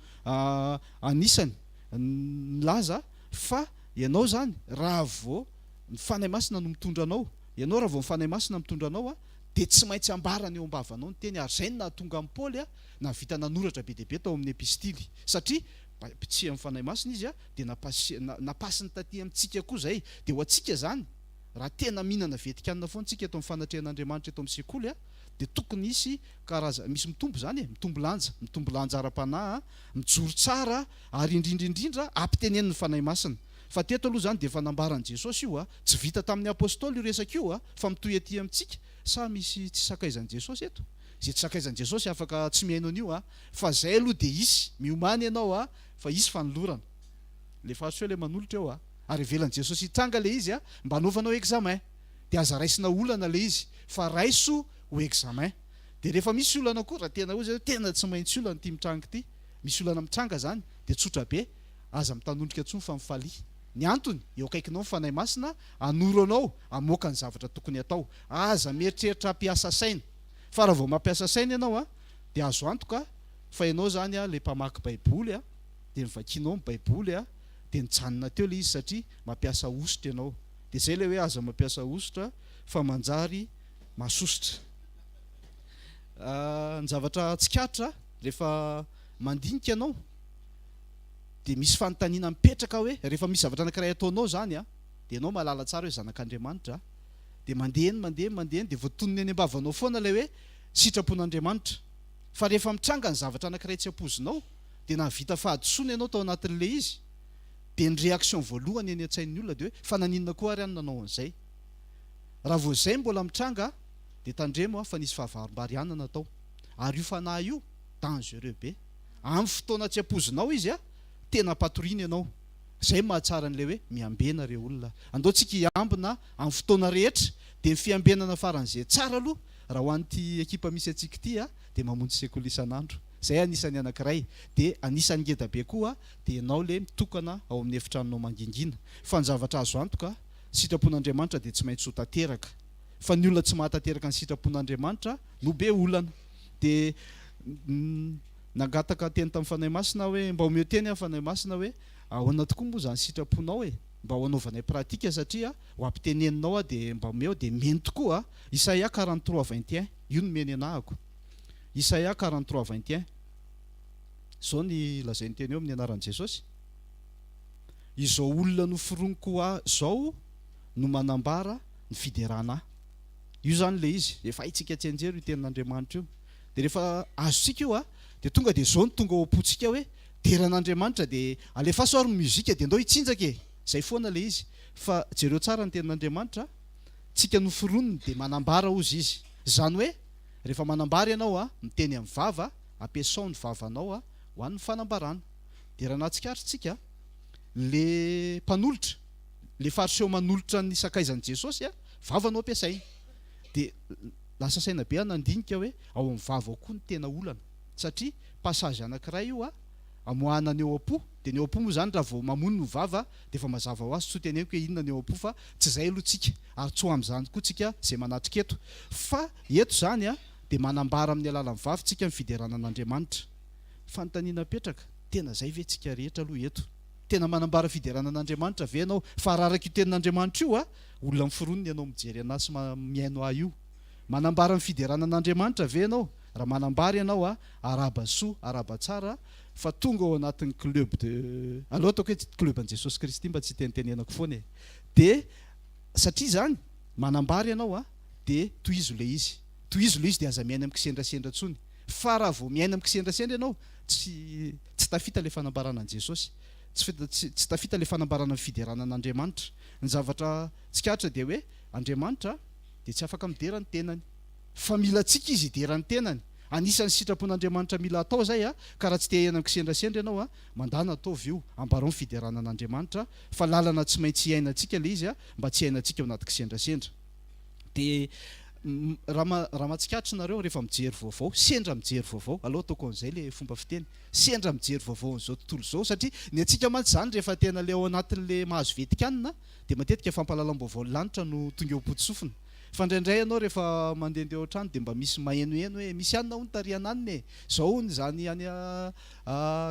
S1: anisany nilaza fa ianao zany raha vao mifanahy masina no mitondra anao. Ianao raha vao mifanahy masina mitondra anao dia tsy maintsy ambarana eo am-bavanao ny teny. Ary zay no nahatonga amin'ny Paoly na vita nanoratra be dia be tao amin'ny epistily. Satria pitsia mifanahy masina izy dia napasiny taty amintsika koa zay. Dia ho antsika zany raha tena mihinana vetikanina foana tsika eto amin'ny fanatrehan'Andriamanitra eto amin'ny sekoly dia tokony misy mitombo zany mitombo lanja ara-panahy, mijoro tsara ary indrindra ampiteneniny fanahy masina. Fa teto aloha zany dia efa nambaran'i Jesosy io tsy vita tamin'ny apôstôly io resaka io fa mitoy aty amintsika. Sa misy tsy sakaizan'i Jesosy eto? Zay tsy sakaizan'i Jesosy afaka tsy mihaino an'io fa zay aloha dia isy miomany ianao fa isy fanolorana. Le fahasoa le manolotra eo ary velan'i Jesosy hitranga le izy mba hanaovanao examen. Dia aza raisina olana le izy fa raiso ho examen. Dia rehefa misy olana koa raha tena ozy tena tsy maintsy olana ty mitranga ty, misy olana mitranga zany dia tsotra be aza mitanondrika ntsony fa mifalia. Ny antony eo akaikinao mifanahy masina anoro anao hamoaka ny zavatra tokony atao. Aza mieritreritra hampiasa saina. Fa raha vao mampiasa saina ianao dia azo antoka fa ianao zany le mpamaky baiboly dia nivakianao ny baiboly dia nijanona teo le izy satria mampiasa ositra ianao. Dia zay le hoe aza mampiasa ositra fa manjary masosotra. Ny zavatra tsikatra rehefa mandinika ianao dia misy fanontaniana mipetraka hoe rehefa misy zavatra anankiray ataonao zany dia ianao mahalala tsara hoe zanak'Andriamanitra dia mandeha dia voatonony any am-bavanao foana ilay hoe sitrapon'Andriamanitra. Fa rehefa mitranga ny zavatra anankiray tsy ampozinao dia nahavita fahadisoana ianao tao anatin'ilay izy dia ny réaction voalohany eny an-tsain'ny olona dia hoe fa naninona koa ary nanao an'izay. Raha vao zay mbola mitranga dia tandremo fa nisy fahavarim-bary ihany natao. Ary io fanahy io dangereux be. Amin'ny fotoana tsy ampozinao izy tena patoriana ianao. Zay mahatsara an'ilay hoe miambena reo olona. Andaontsika hiambina amin'ny fotoana rehetra dia ny fiambenana faran'izay tsara aloha raha ho an'ity ekipa misy antsika ity dia mamonjy sekoly isan'andro. Zay anisany anankiray. Dia anisany ngeda be koa dia ianao le mitokana ao amin'ny efitranonao mangingina. Fa ny zavatra azo antoka sitrapon'Andriamanitra dia tsy maintsy ho tanteraka. Fa ny olona tsy mahatanteraka ny sitrapon'Andriamanitra no be olana. Dia nangataka teny tamin'ny fanahy masina hoe mba homeo teny fanahy masina hoe ahoana tokoa moa zany sitraponao mba ho anaovanay pratika satria ho ampiteneninao dia mba homeo dia meny tokoa. Isaia 43:21 io no meny anahako. Isaia 43:21 zao ny lazainy teny eo amin'ny anaran'i Jesosy. Izao olona noforoniko zao no manambara ny fiderana. Io zany le izy efa haitsika tsy anjero io tenin'Andriamanitra io. Dia rehefa azontsika io dia tonga dia zao no tonga ao am-pontsika hoe deran'Andriamanitra dia alefaso ary muzika dia andao hitsinjaka zay foana le izy. Fa jereo tsara ny tenin'Andriamanitra tsika noforoniny dia manambara ozy izy. Zany hoe rehefa manambara ianao miteny amin'ny vava ampiasao ny vavanao ho an'ny fanambarana. Dia raha nahatsikaritsika le mpanolotra le fariseho manolotra ny sakaizan'i Jesosy vavanao ampiasainy dia lasa saina be nandinika hoe ao amin'ny vava ao koa ny tena olana. Satria passage anankiray io amoahana ny eo am-po. Dia ny eo am-po moa zany raha vao mamono ny vava dia efa mazava ho azy tsy ho teneniko hoe inona ny eo am-po fa tsy zay aloha tsika ary tsy ho amin'izany koa tsika zay manatrika eto. Fa eto zany dia manambara amin'ny alalan'ny vava tsika ny fideranan'Andriamanitra. Fanontaniana petraka tena zay ve tsika rehetra aloha eto? Tena manambara fideranan'Andriamanitra ve ianao? Fa raha araka io tenin'Andriamanitra io olona miforonony ianao mijery anazy sy mihaino io. Manambara ny fideranan'Andriamanitra ve ianao? Raha manambara ianao araba soa araba tsara fa tonga ao anatin'ny club de aloha ataoko hoe club an' Jesosy Kristy mba tsy tenitenenako foana dia satria zany manambara ianao dia tohizo le izy. Tohizo le izy dia aza miaina amin'ny kisendrasendra ntsony. Fa raha vao miaina amin'ny kisendrasendra ianao tsy tafita le fanambaranan'i Jesosy. tsy tafita le fanambarana ny fiderana an'Andriamanitra. Ny zavatra tsikatra dia hoe Andriamanitra dia tsy afaka midera ny tenany, fa mila antsika izy hidera ny tenany. Anisan'ny sitrapon'Andriamanitra mila atao zay ka raha tsy te hiaina kisendrasendra ianao mandana ataovy io ambarao ny fiderana an'Andriamanitra, fa lalana tsy maintsy hiaina antsika le izy mba tsy hiaina antsika ao anaty kisendrasendra. Dia raha matsikatra nareo rehefa mijery vaovao, sendra mijery vaovao, aloha ataoko an'izay le fomba fiteny, sendra mijery vaovao an'izao tontolo izao, satria ny antsika mantsy zany rehefa tena le ao anatin'le mahazo vetikanina dia matetika fampahalalam-baovao lanitra no tonga eo am-potosofina. Fa indraindray ianao rehefa mandehandeha ao an-trano dia mba misy mahenoheno hoe misy anona hono tariana aniny, zao hono zany any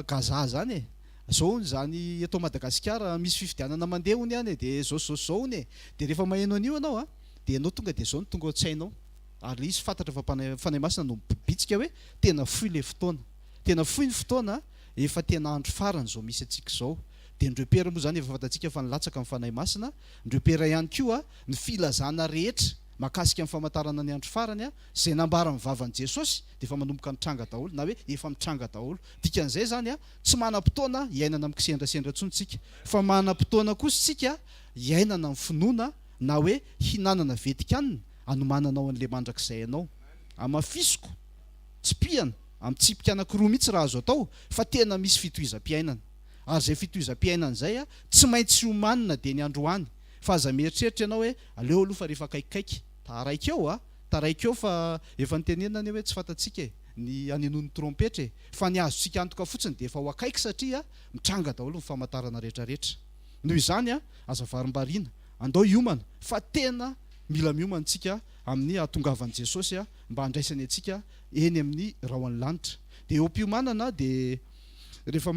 S1: Gaza zany, zao hono zany eto Madagasikara misy fifidianana mandeha hono any dia zao hono. Dia rehefa maheno an'io ianao dia ianao tonga dia zao no tonga ao an-tsainao, ary izy fantatra fa fanahy masina no bitsika hoe tena foy le fotoana, tena foy ny fotoana, efa tena andro farany zao misy antsika zao. Dia ny repera moa zany efa fantatsika fa nilatsaka amin'ny fanahy masina, ny repera ihany koa ny filazana rehetra mahakasika amin'ny famantarana ny andro farany izay nambara ny vavan'i Jesosy dia efa manomboka nitranga daholo, na hoe efa mitranga daholo. Dikan'izay zany tsy manam-potoana hiainana amin'ny kisendrasendra intsony tsika, fa manam-potoana kosa tsika hiainana amin'ny finoana, na hoe hinanana vetikanina anomananao an'le mandrakizay ianao. Amafisoko tsy pihana amin'ny tsipika anankiroa mihitsy raha azo atao, fa tena misy fitohizam-piainana. Ary izay fitohizam-piainana izay tsy maintsy homanina dia ny androany. Fa aza mieritreritra ianao hoe aleo aloha fa rehefa kaikaiky taraika eo fa efa nitenenana hoe tsy fantatsika ny anenon'ny trompetra, fa ny azontsika antoka fotsiny dia efa ho akaiky satria mitranga daholo ny famantarana rehetrarehetra. Noho izany aza varim-bariana andao hiomana, fa tena mila miomana antsika amin'ny ahatongavan'i Jesosy mba handraisany antsika eny amin'ny rahoan'ny lanitra. Dia eo am-piomanana dia rehefa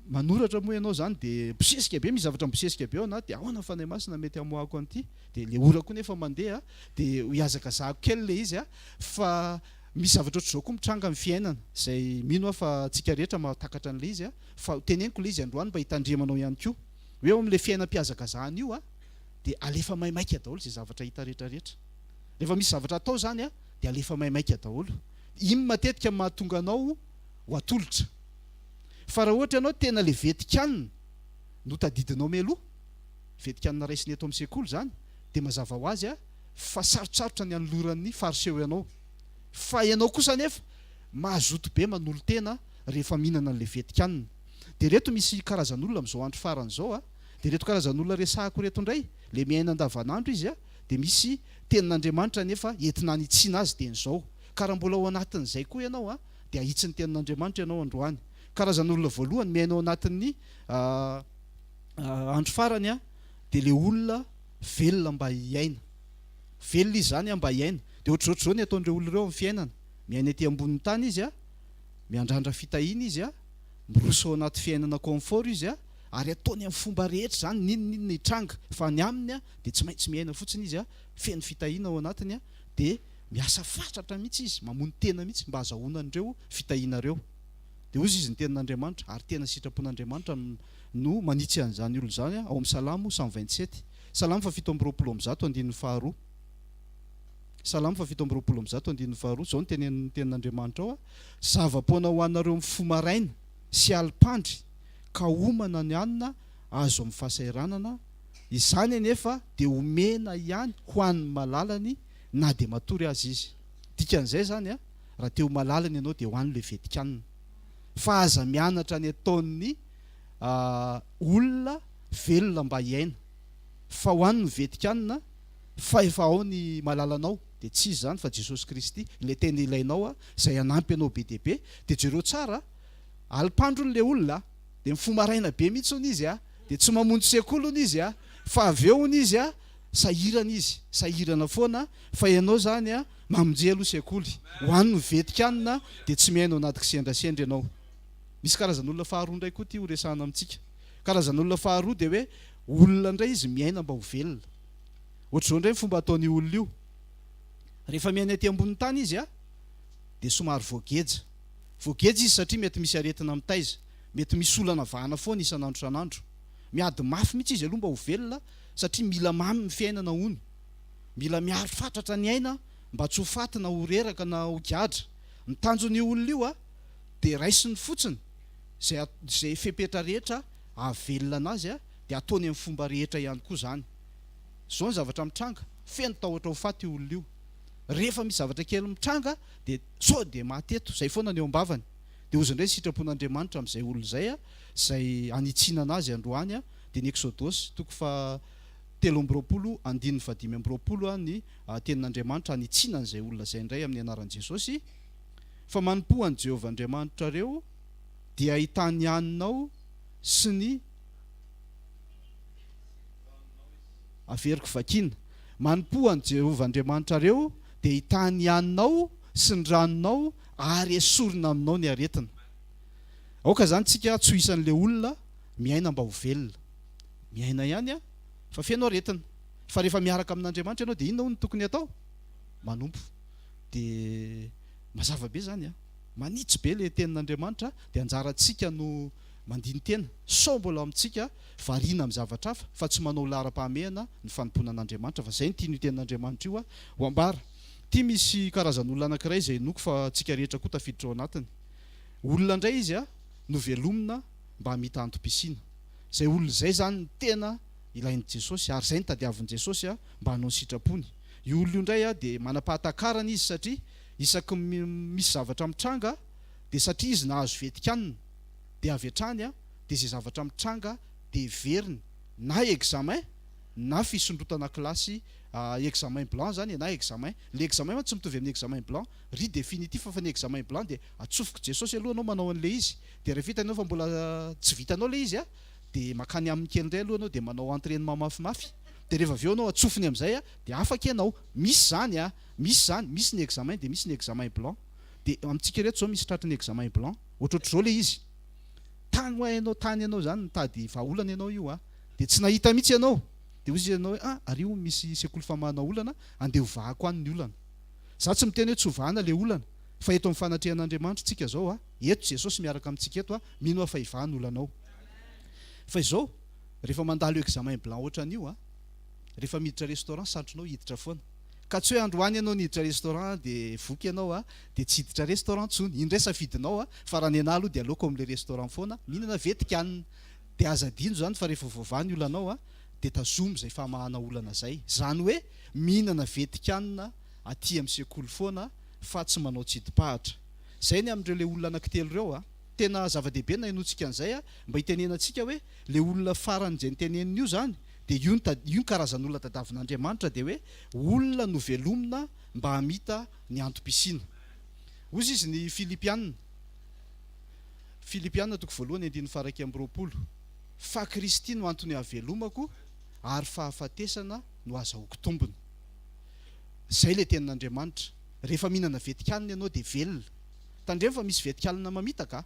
S1: manoratra moa ianao zany dia bosesika be, misy zavatra mibosesika be ao na dia ahoana fanahy masina mety hamoahako an'ity, dia le ora koa nefa mandeha dia hiazaka zahako kely le izy fa misy zavatra ohatr'izao koa mitranga amin'ny fiainana izay mino fa antsika rehetra mahatakatra an'le izy fa teneniko le izy androany mba hitandremanao ihany koa hoe eo amin'le fiainam-piazakazahana io dia alefa maimaika daholo izay zavatra hita rehetrarehetra. Rehefa misy zavatra atao zany dia alefa maimaika daholo. Iny matetika mahatonga anao ho atolotra. Fa raha ohatra ianao tena le vetikanina no tadidinao mialoha, vetikanina raisiny eto amin'ny sekoly zany, dia mazava ho azy fa sarotsarotra ny anoloran'ny fariseho ianao. Fa ianao kosa nefa mahazoto be manolo tena rehefa mihinana an'le vetikanina. Dia reto misy karazan'olona amin'izao andro farany izao dia reto karazan'olona resahako reto indray, le miaina andavanandro izy dia misy tenin'Andriamanitra nefa entina hanitsiana azy dia n'izao. Ka raha mbola ao anatin'izay koa ianao dia ahitsy ny tenin'Andriamanitra ianao androany. Karazan'olona voalohany miainao anatin'ny andro farany dia le olona velona mba hiaina, velona izy zany mba hiaina. Dia ohatr'izao ny ataon'ireo olona ireo amin'ny fiainana, miaina ety ambonin'ny tany izy miandrandra fitahiana izy miroso ao anaty fiainana confort izy ary ataony amin'ny fomba rehetra zany ninonninona hitranga, fa ny aminy dia tsy maintsy miaina fotsiny izy feno fitahiana ao anatiny dia miasa fatratra mihitsy izy, mamono tena mihitsy mba hazahoana an'ireo fitahiana ireo. Dia ozy izy ny tenin'Andriamanitra ary tena sitrapon'Andriamanitra no manitsy an'izany olona zany ao amin'ny Salamo 127. Salamo 7:20 Salamo 7:20 zao ny tenin'Andriamanitra ao zava-poana ho anareo mifo maraina sy alipandry ka homana ny anina azo amin'ny fahasairanana, izany anefa dia omena ihany ho an'ny malalany na dia matory azy izy. Dikan'izay zany raha teo malalany ianao dia ho an'le vetikanina, fa aza mianatra ny ataon'ny olona velona mba hiaina, fa ho an'ny vetikanina fa efa ao ny malalanao dia tsy izy zany fa Jesosy Kristy ilay tena ilainao izay hanampy anao be dia be. Dia jereo tsara alipandro n'le olona dia mifo maraina be mihitsy hono izy dia tsy mamonjy sekoly hono izy fa avy eo hono izy sahirana foana, fa ianao zany mamonjy aloha sekoly, ho an'ny vetikanina dia tsy miaina anaty kisendrasendra ianao. Misy karazan'olona faharoa indray koa ty ho resahana amintsika. Karazan'olona faharoa dia hoe olona indray izy miaina mba ho velona. Ohatr'izao indray ny fomba ataon'io olona io, rehefa miaina ety ambonin'ny tany izy dia somary voageja izy satria mety misy aretina mitaiza, mety misy olana vahana foana isan'andro isan'andro, miady mafy mihitsy izy aloha mba ho velona satria mila mamy ny fiainana hono, mila miaro fatratra ny aina mba tsy ho faty na ho reraka na ho gadra. Ny tanjon'io olona io dia raisiny fotsiny izay fepetra rehetra avelona anazy dia ataony amin'ny fomba rehetra ihany koa zany. Zao ny zavatra mitranga, feno tahotra ho faty io olona io. Rehefa misy zavatra kely mitranga dia sao dia maty eto, zay foana ny eo am-bavany. Dia ozy indray sitrapon'Andriamanitra amin'izay olona izay izay anitsiana anazy androany dia ny Exodosy 3:25 ny tenin'Andriamanitra anitsiana an'izay olona izay indray amin'ny anaran'i Jesosy. Fa manompo an'i Jehovah Andriamanitra reo dia ahitany haninao sy ny averiko vakiana. Manompo an'i Jehovah Andriamanitra reo dia ahitany haninao sy ny ranonao ary esorina aminao ny aretina. Aoka zany tsika tsy ho isan'ilay olona miaina mba ho velona, miaina ihany fa feno aretina. Fa rehefa miaraka amin'Andriamanitra ianao dia inona no tokony atao? Manompo. Dia mazava be zany manitsy be le tenin'Andriamanitra dia anjarantsika no mandiny tena. Sao mbola amintsika variana amin'ny zavatra hafa fa tsy manao laharam-pahamehana ny fanompona an'Andriamanitra, fa zay ny tiany tenin'Andriamanitra io ho ambara. Ty misy karazan'olona anankiray izay noko fa tsika rehetra koa tafiditra ao anatiny. Olona indray izy no velomina mba hamita antom-pisiana. Zay olona izay zany ny tena ilain'i Jesosy ary zay ny tadiavin'i Jesosy mba hanao sitrapony. Io olona io indray dia manam-pahatakarana izy satria isaky misy zavatra mitranga dia satria izy nahazo vetikanina dia avy hatrany dia izay zavatra mitranga dia veriny na examen na fisondrotana kilasy examen blanc zany na examen. Le examen tsy mitovy amin'ny examen blanc, ry définitif fa ny examen blanc dia atsofoka Jesosy aloha anao manao an'le izy dia rehefa hitanao fa mbola tsy vitanao le izy dia makany amin'ny kely indray aloha anao dia manao entraînement mafimafy. Dia rehefa avy eo anao atsofony amin'izay dia afaka ianao. Misy zany misy ny examen dia misy ny examen blanc. Dia amintsika reto zao misy tratry ny examen blanc, ohatrohatr'izao le izy. Tany ianao zany nitady vahaolana ianao io dia tsy nahita mihitsy ianao. Dia ozy ianao hoe ary io misy sekoly famahana olana andeha hovahako any ny olana. Za tsy miteny hoe tsy hovahana le olana, fa eto amin'ny fanatrehan'Andriamanitra tsika zao eto Jesosy miaraka amintsika eto mino fa hivahana olanao. Fa izao rehefa mandalo examen blanc ohatran'io rehefa miditra restaurant satronao hiditra foana. Ka tsy hoe androany ianao niditra restaurant dia voky ianao dia tsy hiditra restaurant tsony. Indray safidinao fa raha ny anahy aloha dia aleoko amin'ilay restaurant foana mihinana vetikanina. Dia aza adino zany fa rehefa voavany olanao dia tazomy izay famahana olana zay. Zany hoe mihinana vetikanina aty amin'ny sekoly foana fa tsy manao tsidipahatra. Zay ny amin'ireo le olona anankitelo ireo tena zava-dehibe na hainoantsika an'izay mba hitenenantsika hoe le olona farany izay nitenenina io zany dia io ny karazan'olona tadavin'Andriamanitra dia hoe olona no velomina mba hamita ny antom-pisiana. Ozy izy ny Filipianina 2:1-20. Fa Kristy no antony havelomako ary fahafatesana no azahoako tombony. Zay le tenin'Andriamanitra. Rehefa mihinana vetikanina ianao dia velona. Tandremo fa misy vetikanina mamitaka.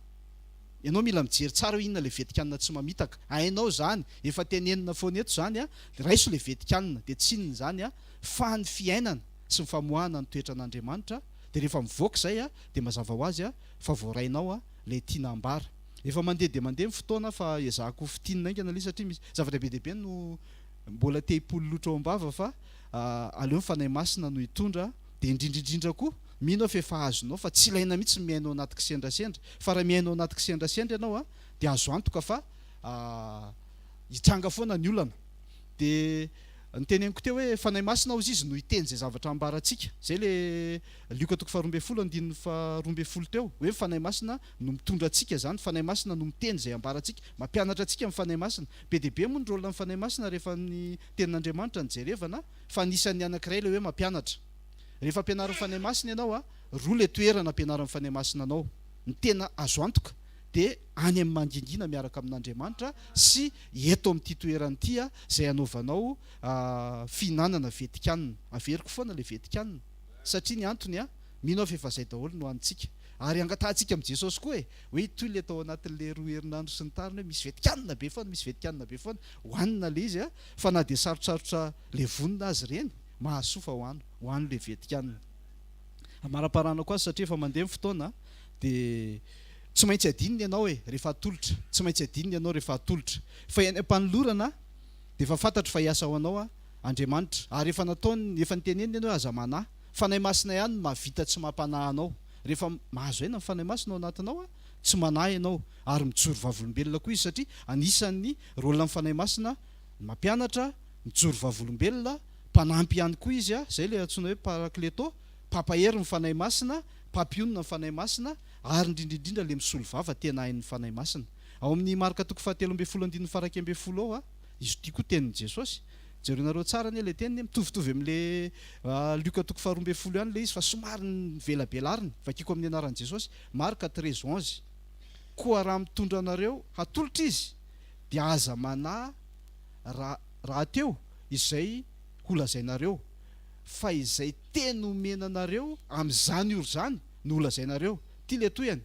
S1: Ianao mila mijery tsara hoe inona le vetikanina tsy mamitaka. Hainao zany, efa tenenina foana eto zany raiso le vetikanina dia tsy inona zany fa ny fiainana sy ny famoahana ny toetran'Andriamanitra. Dia rehefa mivoaka izay dia mazava ho azy fa voarainao le tiana ambara. Efa mandeha dia mandeha ny fotoana fa ezahako fitinina aingana ilay satria misy zavatra be dehibe no mbola te hipolo loatra ao am-bava fa aleo ny fanahy masina no hitondra. Dia indrindraindrindra koa mino fa efa azonao fa tsy ilaina mihitsy miainao anaty kisendrasendra. Fa raha miainao anaty kisendrasendra ianao dia azo antoka fa hitranga foana ny olana. Dia ny teneniko teo hoe fanahy masina ozy izy no hiteny zay zavatra ambarantsika. Zay le Luka 2:12 teo hoe fanahy masina no mitondra antsika zany, fanahy masina no miteny zay ambarantsika, mampianatra antsika amin'ny fanahy masina. Be dehibe moa ny rôle amin'ny fanahy masina rehefa ny tenin'Andriamanitra ny jerevana fa anisan'ny anankiray le hoe mampianatra. Rehefa ampianaran'ny fanahy masina ianao roa le toerana ampianaran'ny fanahy masina anao. Ny tena azo antoka dia any amin'ny mangingina miaraka amin'Andriamanitra sy eto amin'ity toerana ity izay anaovanao fihinanana vetikanina. Averiko foana le vetikanina satria ny antony mino fa efa izay daholo no antsika. Ary angatahantsika amin'i Jesosy koa hoe itoy le tao anatin'le 2 herinandro sy ny tariny hoe misy vetikanina be foana, misy vetikanina be foana. Hohanina le izy fa na dia sarotsarotra le vonina azy ireny mahasoa fa hohano le vetikanina. Amara-parana koa satria efa mandeha ny fotoana dia tsy maintsy adinina ianao rehefa atolotra, tsy maintsy adinina ianao rehefa atolotra. Fa eny am-panolorana dia efa fantatro fa hiasa ho anao Andriamanitra. Ary efa nataony efa nitenenina ianao aza manahy. Fanahy masina ihany mahavita tsy mampanahy anao. Rehefa mahazo aina ny fanahy masina ao anatinao tsy manahy ianao ary mijoro vavolombelona koa izy satria anisan'ny rôle amin'ny fanahy masina mampianatra mijoro vavolombelona mpanampy ihany koa izy zay le antsoina hoe parakleto pampahery ny fanahy masina pampionina ny fanahy masina ary indrindrindrindra le misolo vava tena hain'ny fanahy masina ao amin'ny marika toko 7:10 ao izy ity koa tenin'i Jesosy jerenareo tsara ne le teniny mitovitovy amin'le Luka toko 12 ihany le izy fa somary nivelabelariny vakiko amin'ny anaran'i Jesosy marika 13:11 koa raha mitondra anareo hatolotra izy dia aza manahy raha teo izay holazainareo fa izay teny omena anareo amin'izany oro zany no holazainareo ty le toyany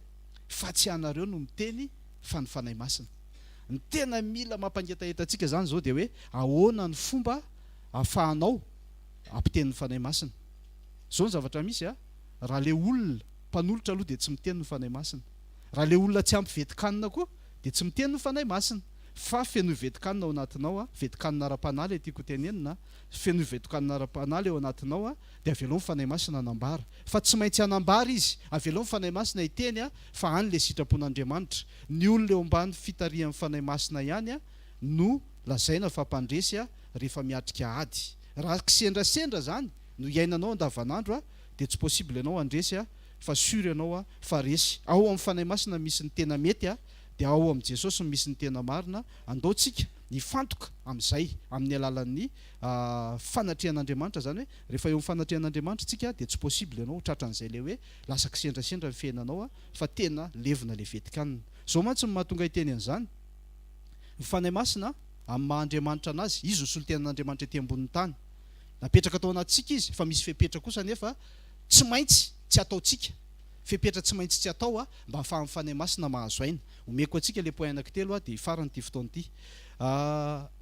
S1: fa tsy anareo no miteny fa ny fanahy masina ny tena mila mampangetahetatsika zany zao dia hoe ahoana ny fomba ahafahanao ampiteny ny fanahy masina zao ny zavatra misy raha le olona mpanolotra aloha dia tsy miteny ny fanahy masina raha le olona tsy ampy vetikanina koa dia tsy miteny ny fanahy masina fa feno vetikanina ao anatinao vetikanina ara-panaly tiako tenenina feno vetikanina ara-panaly ao anatinao dia avelao ny fanahy masina anambara fa tsy maintsy anambara izy avelao ny fanahy masina iteny fa any le sitrapon'Andriamanitra ny olona eo ambany fitarihan'ny fanahy masina ihany no lazaina fa mpandresy rehefa miatrika ady raha kisendrasendra zany no iainanao andavanandro dia tsy possible ianao andresy fa sur ianao fa resy ao amin'ny fanahy masina misy ny tena mety dia ao amin'i Jesosy misy ny tena marina andaotsika nifantoka amin'izay amin'ny alalan'ny fanatrehan'Andriamanitra zany hoe rehefa eo amin'ny fanatrehan'Andriamanitra tsika dia tsy possible ianao tratran'izay le hoe lasa kisendrasendra ny fiainanao fa tena levina le vetikanina zao mantsy ny mahatonga iteny an'izany ny fanahy masina amin'ny maha-Andriamanitra anazy izy no solotenan'Andriamanitra ety ambonin'ny tany napetraka tao anatintsika izy fa misy fepetra kosa nefa tsy maintsy tsy ataontsika fepetra tsy maintsy tsy atao mba ahafahan'ny fanahy masina mahazo aina omeko atsika le point anankitelo dia farany ty fotoana ity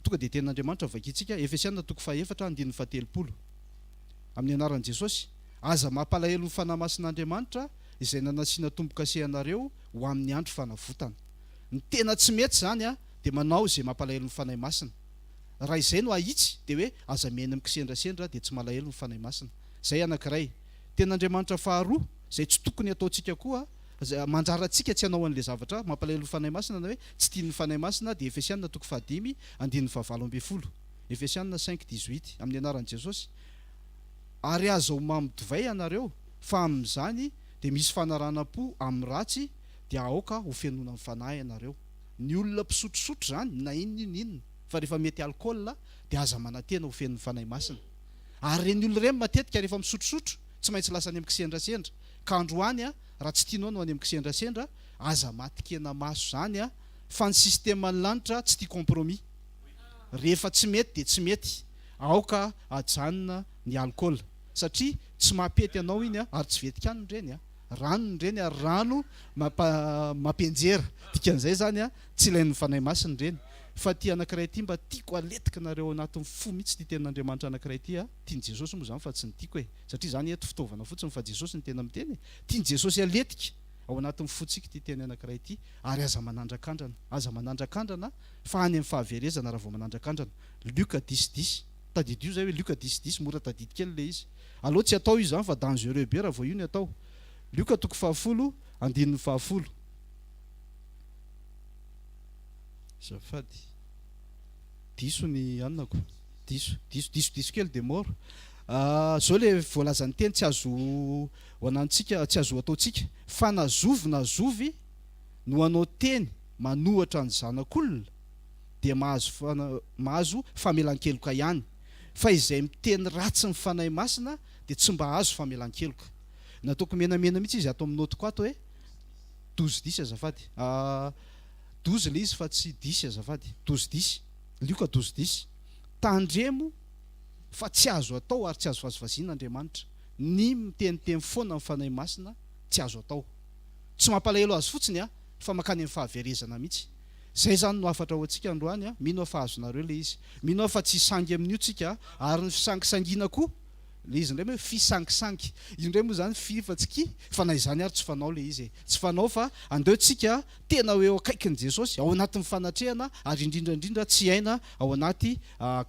S1: tonga dia tenin'Andriamanitra vakitsika Efesiana toko 4:17 amin'ny anaran'i Jesosy aza mampalahelo ny fanahy masin'Andriamanitra izay nanasiana tombo-kase anareo ho amin'ny andro fanavotana ny tena tsy mety zany dia manao izay mampalahelo ny fanahy masina raha izay no ahitsy dia hoe aza miaina mikisendrasendra dia tsy malahelo ny fanahy masina zay anankiray tenin'Andriamanitra faharoa zay tsy tokony ataontsika koa manjara antsika tsy hanao an'le zavatra mampalahelo ny fanahy masina na hoe tsy tian'ny fanahy masina dia Efesiana toko 5:17 Efesiana 5:18 amin'ny anaran'i Jesosy ary aza ho mamidivay anareo fa amin'izany dia misy fanaranam-po amin'ny ratsy dia aoka ho fianoana amin'ny fanahy anareo ny olona mpisotrosotro zany na inona fa rehefa mety alcool dia aza manantena ho fian'ny fanahy masina ary reny olona ireny matetika rehefa misotrosotro tsy maintsy lasa any amin'ny kisendrasendra ka androany raha tsy tianao no any amin'ny kisendrasendra aza matikena maso zany fa ny sisteman'ny lanitra tsy tia compromis rehefa tsy mety dia tsy mety aoka ajanona ny alcool satria tsy mampety anao iny ary tsy vetikaniny ireny ranony ireny ary rano mampianjera dikan'izay zany tsy ilain'ny fanahy masina ireny fa ty anankiray ity mba tiako aletika nareo anatin'ny fo mihitsy ty tenin'Andriamanitra anankiray ity tiany Jesosy moa zany fa tsy ny tiako satria zany eto fitaovana fotsiny fa Jesosy ny tena miteny tiany Jesosy aletika ao anatin'ny fotsika ty teny anankiray ity ary aza manandran-kandrana fa any amin'ny fahaverezana raha vao manandran-kandrana Luka 10:10 tadidio zay hoe Luka 10:10 mora tadidy kely le izy aloha tsy atao izy zany fa dangereux be raha vao io ny atao Luka toko 10:10 zafady diso ny anako diso kely de mort zao le voalazan'ny teny tsy azo hoanantsika tsy azo ataontsika fa nazovy no anao teny manohatra ny zanak'olona dia mahazo famelan-keloka ihany fa izay miteny ratsy ny fanahy masina dia tsy mba azo famelan-keloka nataoko menamena mihitsy izy ato amin'ny notiko ato hoe 12:10 azafady 12 le izy fa tsy 10 azafady 12:10 Luka 12:10 tandremo fa tsy azo atao ary tsy azo vazivazian'Andriamanitra ny miteniteny foana ny fanahy masina tsy azo atao tsy mampalahelo azy fotsiny fa makany amin'ny fahaverezana mihitsy zay zany no afatra ho antsika androany mino fa azonareo le izy mino fa tsy sangy amin'io tsika ary ny fisangisangina koa le izy indray hoe fisangisangy io indray moa zany fa tsy ki fa na izany ary tsy fanao le izy tsy fanao fa andeontsika tena hoe eo akaikin'i Jesosy ao anatin'ny fanatrehana ary indrindrandrindra tsy aina ao anaty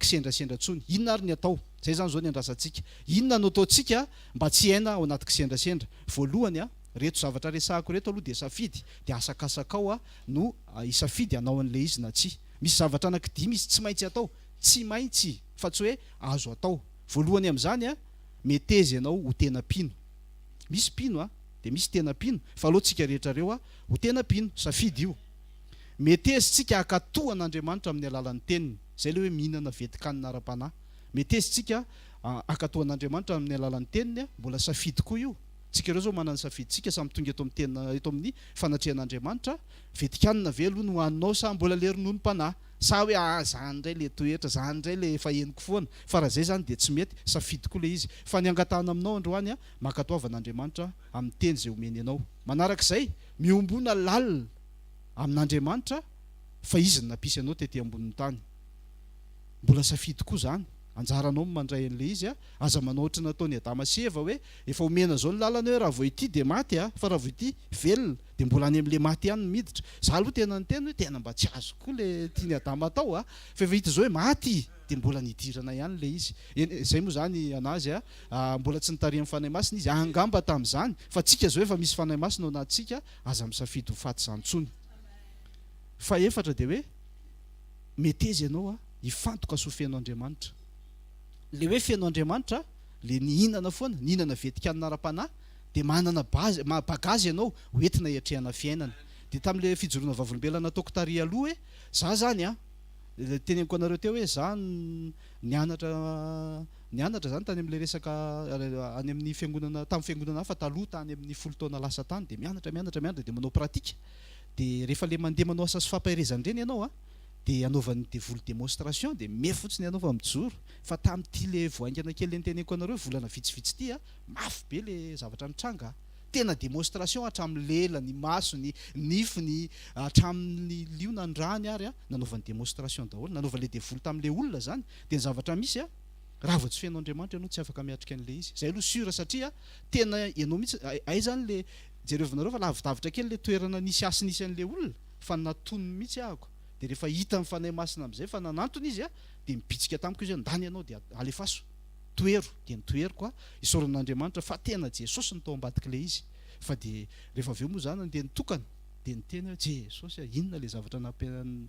S1: kisendrasendra ntsony inona ary ny atao zay zany zao ny andrasantsika inona no ataontsika mba tsy aina ao anaty kisendrasendra voalohany reto zavatra resahako reto aloha dia safidy dia asakasakao no isafidy anao an'le izy na tsy. Misy zavatra anankidimy izy tsy maintsy atao, tsy maintsy fa tsy hoe azo atao. Voalohany amin'izany metezy ianao ho tena pino. Misy pino dia misy tena pino, fa alohantsika rehetra reo ho tena pino, safidy io. Metezytsika akatohan'Andriamanitra amin'ny alalan'ny teniny, zay le hoe mihinana vetikanina ara-panahy. Metezytsika akatohan'Andriamanitra amin'ny alalan'ny teniny, mbola safidy koa io. Tsika ireo zao manana safiditsika samy tonga eto amin'ny tena eto amin'ny fanatrehan'Andriamanitra, vetikanina ve aloha no hoaninao sa mbola le rononom-panahy, sa hoe zany indray le toetra, zany indray le efa henoko foana, fa raha zay zany dia tsy mety, safidy koa le izy. Fa ny angatahana aminao androany mankatoavan'Andriamanitra amin'ny teny zay omeny anao. Manarak'izay miombona lalina amin'Andriamanitra fa izy ny nampisy anao tetỳ ambonin'ny tany. Mbola safidy koa zany. Anjaranao mandray an'le izy aza manao ohatrany nataony Adama sy Eva hoe efa omena zao ny lalana hoe raha vao ity dia maty fa raha vao ity velona dia mbola any amin'le maty ihany miditra. Za aloha tena ny teny hoe tena mba tsy azo koa le tiany Adama atao fa efa hita zao hoe maty dia mbola nidirana ihany le izy. Zay moa zany anazy mbola tsy nitarihan'ny fanahy masina izy angamba tamin'izany, fa tsika zao efa misy fanahy masina ao anatintsika aza misafidy ho faty izany intsony. Fa efatra dia hoe metezy ianao hifantoka sy ho fen'Andriamanitra. Le hoe feno Andriamanitra, le nihinana foana, nihinana vetikanina ara-panahy, dia manana bagazy ianao hoentina hiatrehana fiainana. Dia tamin'le fijoroana vavolombelona nataoko tary aloha hoe za zany teneniko anareo teo hoe za nianatra zany tany amin'le resaka any amin'ny fiangonana, tamin'ny fiangonana hafa taloha tany amin'ny 10 taona lasa tany, dia mianatra dia manao pratika. Dia rehefa le mandeha manao asa sy fampaherezana ireny ianao dia anaovan'ny devoly démonstration dia me fotsiny anaova mijoro. Fa tamin'ity le voaingana kely le niteneniko anareo volana vitsivitsy ity mafy be le zavatra nitranga. Tena démonstration hatramin'ny lela, ny maso, ny nifiny, hatramin'ny liona, ny rany ary nanaovan'ny démonstration daholo, nanaovan'le devoly tamin'le olona zany. Dia ny zavatra misy raha vao tsy fenao Andriamanitra ianao tsy afaka miatrika an'le izy. Zay aloha sura satria tena ianao mihitsy ay zany le jerevanareo fa lavidavitra kely le toerana nisy asy nisy an'le olona fa natonony mihitsy ahako. Dia rehefa hita amin'ny fanahy masina amin'izay fa nanantony izy dia mibitsika tamiko izy ndany ianao dia alefaso toero, dia nitoeriko isaoran'Andriamanitra fa tena Jesosy ny tao ambadik'le izy. Fa dia rehefa avy eo moa zany dia nitokana dia niteny hoe Jesosy inona le zavatra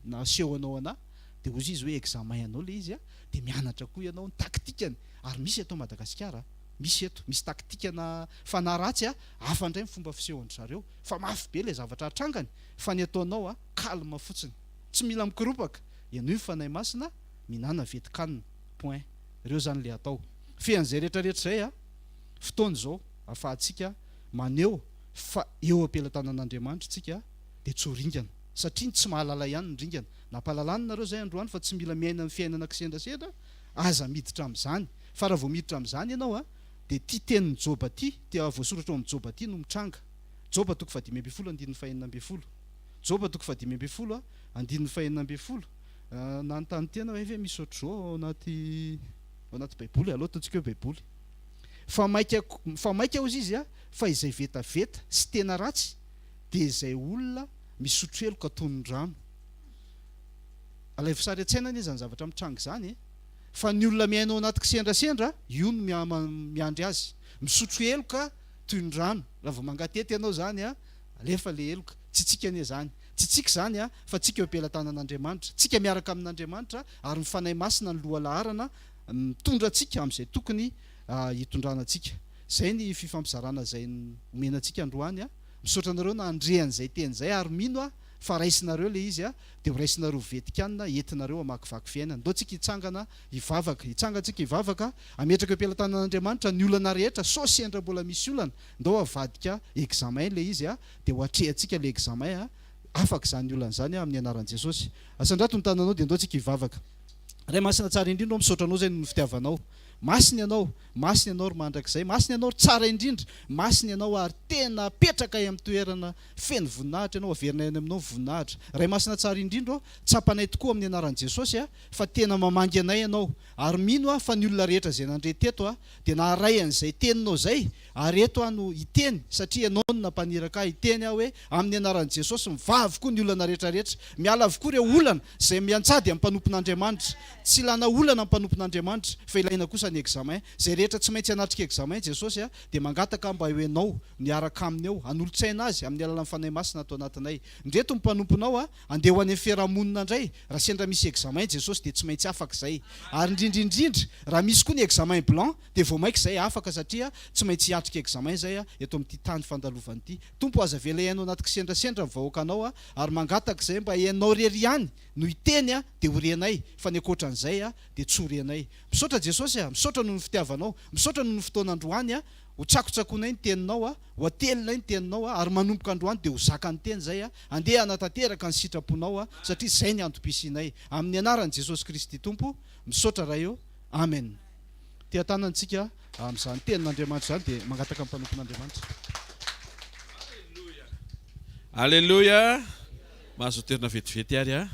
S1: naseho anao anahy, dia hozy izy hoe examen anao le izy dia mianatra koa ianao ny taktikany. Ary misy eto Madagasikara misy taktikana fanahy ratsy hafa indray ny fomba fisehoan'ny zareo, fa mafy be le zavatra hatrangany, fa ny ataonao kalma fotsiny, tsy mila mikiropaka. Ianao io fanahy masina minana vetikanina, point. Ireo zany le atao. Fean'izay rehetrarehetra zay fotoana zao ahafahantsika maneho fa eo am-pelatanan'Andriamanitra tsika dia tsy ho ringana, satria tsy mahalala ihany ny ringana. Nampahalalana nareo zay androany fa tsy mila miaina ny fiainana kisendrasendra, aza miditra amin'izany. Fa raha vao miditra amin'izany ianao dia tia tenin'ny Joba tia voasoratra amin'ny Joba no mitranga. Joba 5:20-5:20. Joba 5:20 andininy 5:20. Nanontany tena hoe misy ohatr'izao ao anaty baiboly, aloha ataontsika hoe baiboly. Fa maika hozy izy fa izay vetaveta sy tena ratsy dia izay olona misotro heloka toy ny rano. Alaivo sary an-tsainany izany zavatra mitranga izany. Fa ny olona miainao anaty kisendrasendra io no miandry azy, misotro heloka toy ny rano. Raha vao mangatety ianao zany alefa le heloka, tsy tsika anie zany, tsy tsika zany fa tsika eo am-pelatanan'Andriamanitra, tsika miaraka amin'Andriamanitra ary ny fanahy masina ny loha laharana mitondra antsika amin'izay tokony hitondrana antsika. Zay ny fifampizarana izay omena antsika androany. Misaotra anareo na andrehan'izay teny izay ary mino fa raisinareo le izy dia ho raisinareo vetikanina entinareo hamakivaky fiainana. Ndao tsika hitsangana hitsangantsika hivavaka ametraka eo am-pelatanan'Andriamanitra ny olana rehetra, sao sendra mbola misy olana ndao havadika examen le izy dia ho atrehantsika le examen afaka izany olana izany amin'ny anaran'i Jesosy. Asandrato ny tananao dia ndao tsika hivavaka. Ray masina tsara indrindra ao misaotra anao zay ny fitiavanao. Masina ianao ry mandrakizay, masina ianao ry tsara indrindra, masina ianao ary tena apetraka amin'ny toerana feno voninahitra ianao, averina any aminao voninahitra. Ray masina tsara indrindra tsapanay tokoa amin'ny anaran'i Jesosy fa tena mamangy anay ianao ary mino fa ny olona rehetra izay nandre teto dia naharay an'izay teninao zay ary eto ano iteny satria ianao no nampaniraka iteny aho hoe amin'ny anaran'i Jesosy mivavy avokoa ny olana rehetrarehetra, miala avokoa ireo olana izay miantsady amin'ny mpanompon'Andriamanitra. Tsy ilana olana amin'ny mpanompon'Andriamanitra fa ilaina kosa ny examen. Izay rehetra tsy maintsy hanatrika examen Jesosy dia mangataka mba hoenao niaraka aminy eo, hanolotsaina azy amin'ny alalan'ny fanahy masina atao anatinay. Ndreto ny mpanomponao andeha ho any amin'ny fiarahamonina indray, raha sendra misy examen Jesosy dia tsy maintsy afaka izay. Ary indrindrindrindra raha misy koa ny examen blanc dia vao maika izay afaka, satria tsy maintsy hiatrika examen izay eto amin'ity tany fandalovana ity. Tompo aza vela hainao anaty kisendrasendra ny vahoaka anao ary mangataka izay mba hainao rery ihany no iteny dia ho renay, fa ny ankoatran'izay dia tsy ho renay. Misaotra Jesosy misaotra noho ny fitiavanao, misaotra noho ny fotoana androany ho tsakotsakonay ny teninao ho atelinay ny teninao ary manomboka androany dia ho zaka ny teny izay andeha hanatanteraka ny sitraponao satria izay ny antom-pisianay. Amin'ny anaran'i Jesosy Kristy Tompo misaotra raha eo, amen. Tia tanantsika amin'izany tenin'Andriamanitra izany dia mangataka ny mpanompon'Andriamanitra.
S2: Alléluia. Mahazo toerana vetivety ary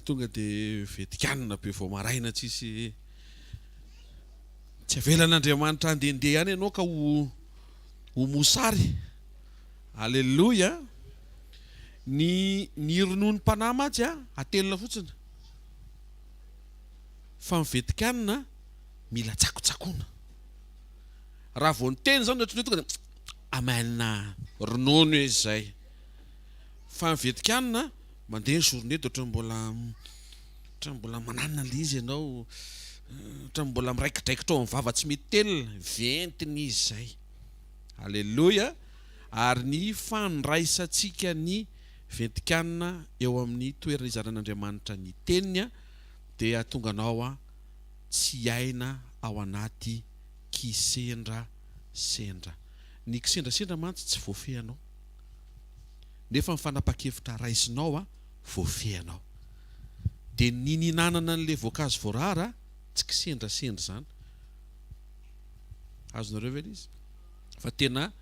S2: tonga dia vetikanina be vao maraina tsy avelan'Andriamanitra andehandeha ihany ianao ka ho mosary. Alléluia. Ny ronono mpanahy matsy atelina fotsiny, fa mivetikanina mila tsakotsakoana. Raha vao ny teny zany tonga dia amanina ronono izy izay, fa mivetikanina mandeha ny journée dia ohatran'ny mbola mananina le izy ianao, ohatran'ny mbola miraikidraikitra ao amin'ny vava tsy mety telina, ventina izy izay. Alléluia. Ary ny fandraisantsika ny vetikanina eo amin'ny toerana izaran'Andriamanitra ny teniny dia ahatonga anao tsy aina ao anaty kisendrasendra. Ny kisendrasendra mantsy tsy voafehanao, nefa ny fanapa-kevitra raisinao voafehanao. Dia ny ninanana n'ilay voankazo voarara tsy kisendrasendra izany. Azonareo ve izy? Fa tena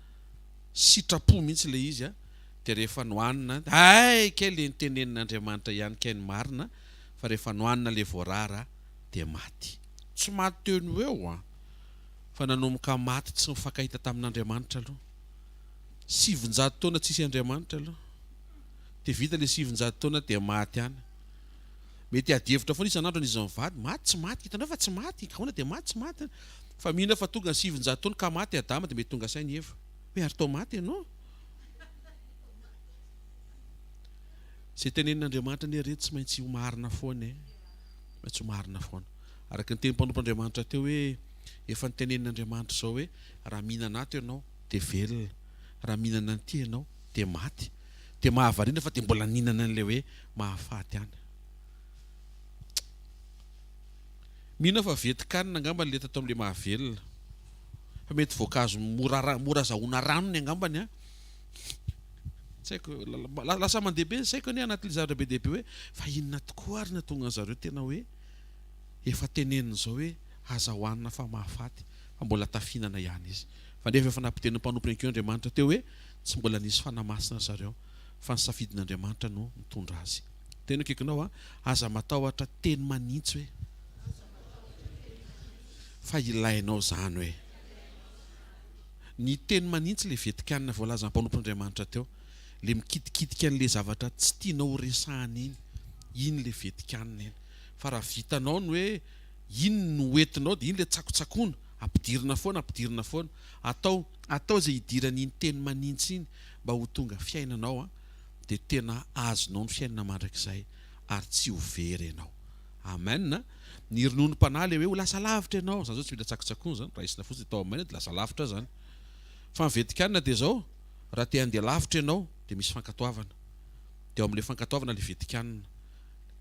S2: sitrapo mihitsy ilay izy dia rehefa nohanina kely nitenenin'Andriamanitra ihany kay ny marina, fa rehefa nohanina ilay voarara dia maty. Tsy maty teo ny eo fa nanomboka maty tsy mifankahita tamin'Andriamanitra aloha. 700 taona tsisy Andriamanitra aloha, dia vita ilay 700 taona dia maty ihany. Mety adihevitra foana isan'andro n'izy mivady, maty tsy maty, hitanao fa tsy maty, kahoana dia maty tsy maty. Fa mihina fa tonga ny 700 taona ka maty Adama dia mety tonga sainy heva hoe ary tao maty ianao. Izay tenenin'Andriamanitra ny reto tsy maintsy ho marina foana, maintsy ho marina foana. Araka ny teny mpanompon'Andriamanitra teo hoe efa nitenenin'Andriamanitra izao hoe raha mihinana ato ianao dia velona, raha mihinana an'ity ianao dia maty. Dia mahavariana fa dia mbola nihinana an'ilay hoe mahafaty ihany. Mihina fa vetikanina angamba le tato amin'ilay mahavelona, fa mety voankazo mora zahoana ranony angambany tsy haiko, lasa mandehabe tsy haiko ny anaty lizaratra be dehibe hoe fa inona tokoa ary natonga zareo tena hoe efa tenenina izao hoe aza hohanina fa mahafaty, fa mbola tafihinana ihany izy. Fa nefa efa nampiten'ny mpanompo keo Andriamanitra teo hoe tsy mbola nisy fanamasina zareo, fa ny safidin'Andriamanitra no mitondra azy. Teny akaikinao aza matahotra teny manintsy hoe fa ilainao zany hoe ny teny manintsy le vetikanina voalaza mpanompon'Andriamanitra teo, le mikitikitika an'le zavatra tsy tianao resahana iny le vetikanina iny. Fa raha vitanao ny hoe iny no entinao dia iny le tsakotsakoana, ampidirina foana, atao izay hidiran'iny teny manintsy iny mba ho tonga fiainanao dia tena azonao ny fiainana mandrakizay ary tsy ho very ianao. Amen. Ny ronono mpanahy le hoe ho lasa lavitra ianao, zany zao tsy mila tsakotsakoana zany, raisina fotsiny tao amaina dia lasa lavitra zany. Fa ny vetikanina dia zao, raha te handeha lavitra ianao dia misy fankatoavana, dia ao amin'ilay fankatoavana le vetikanina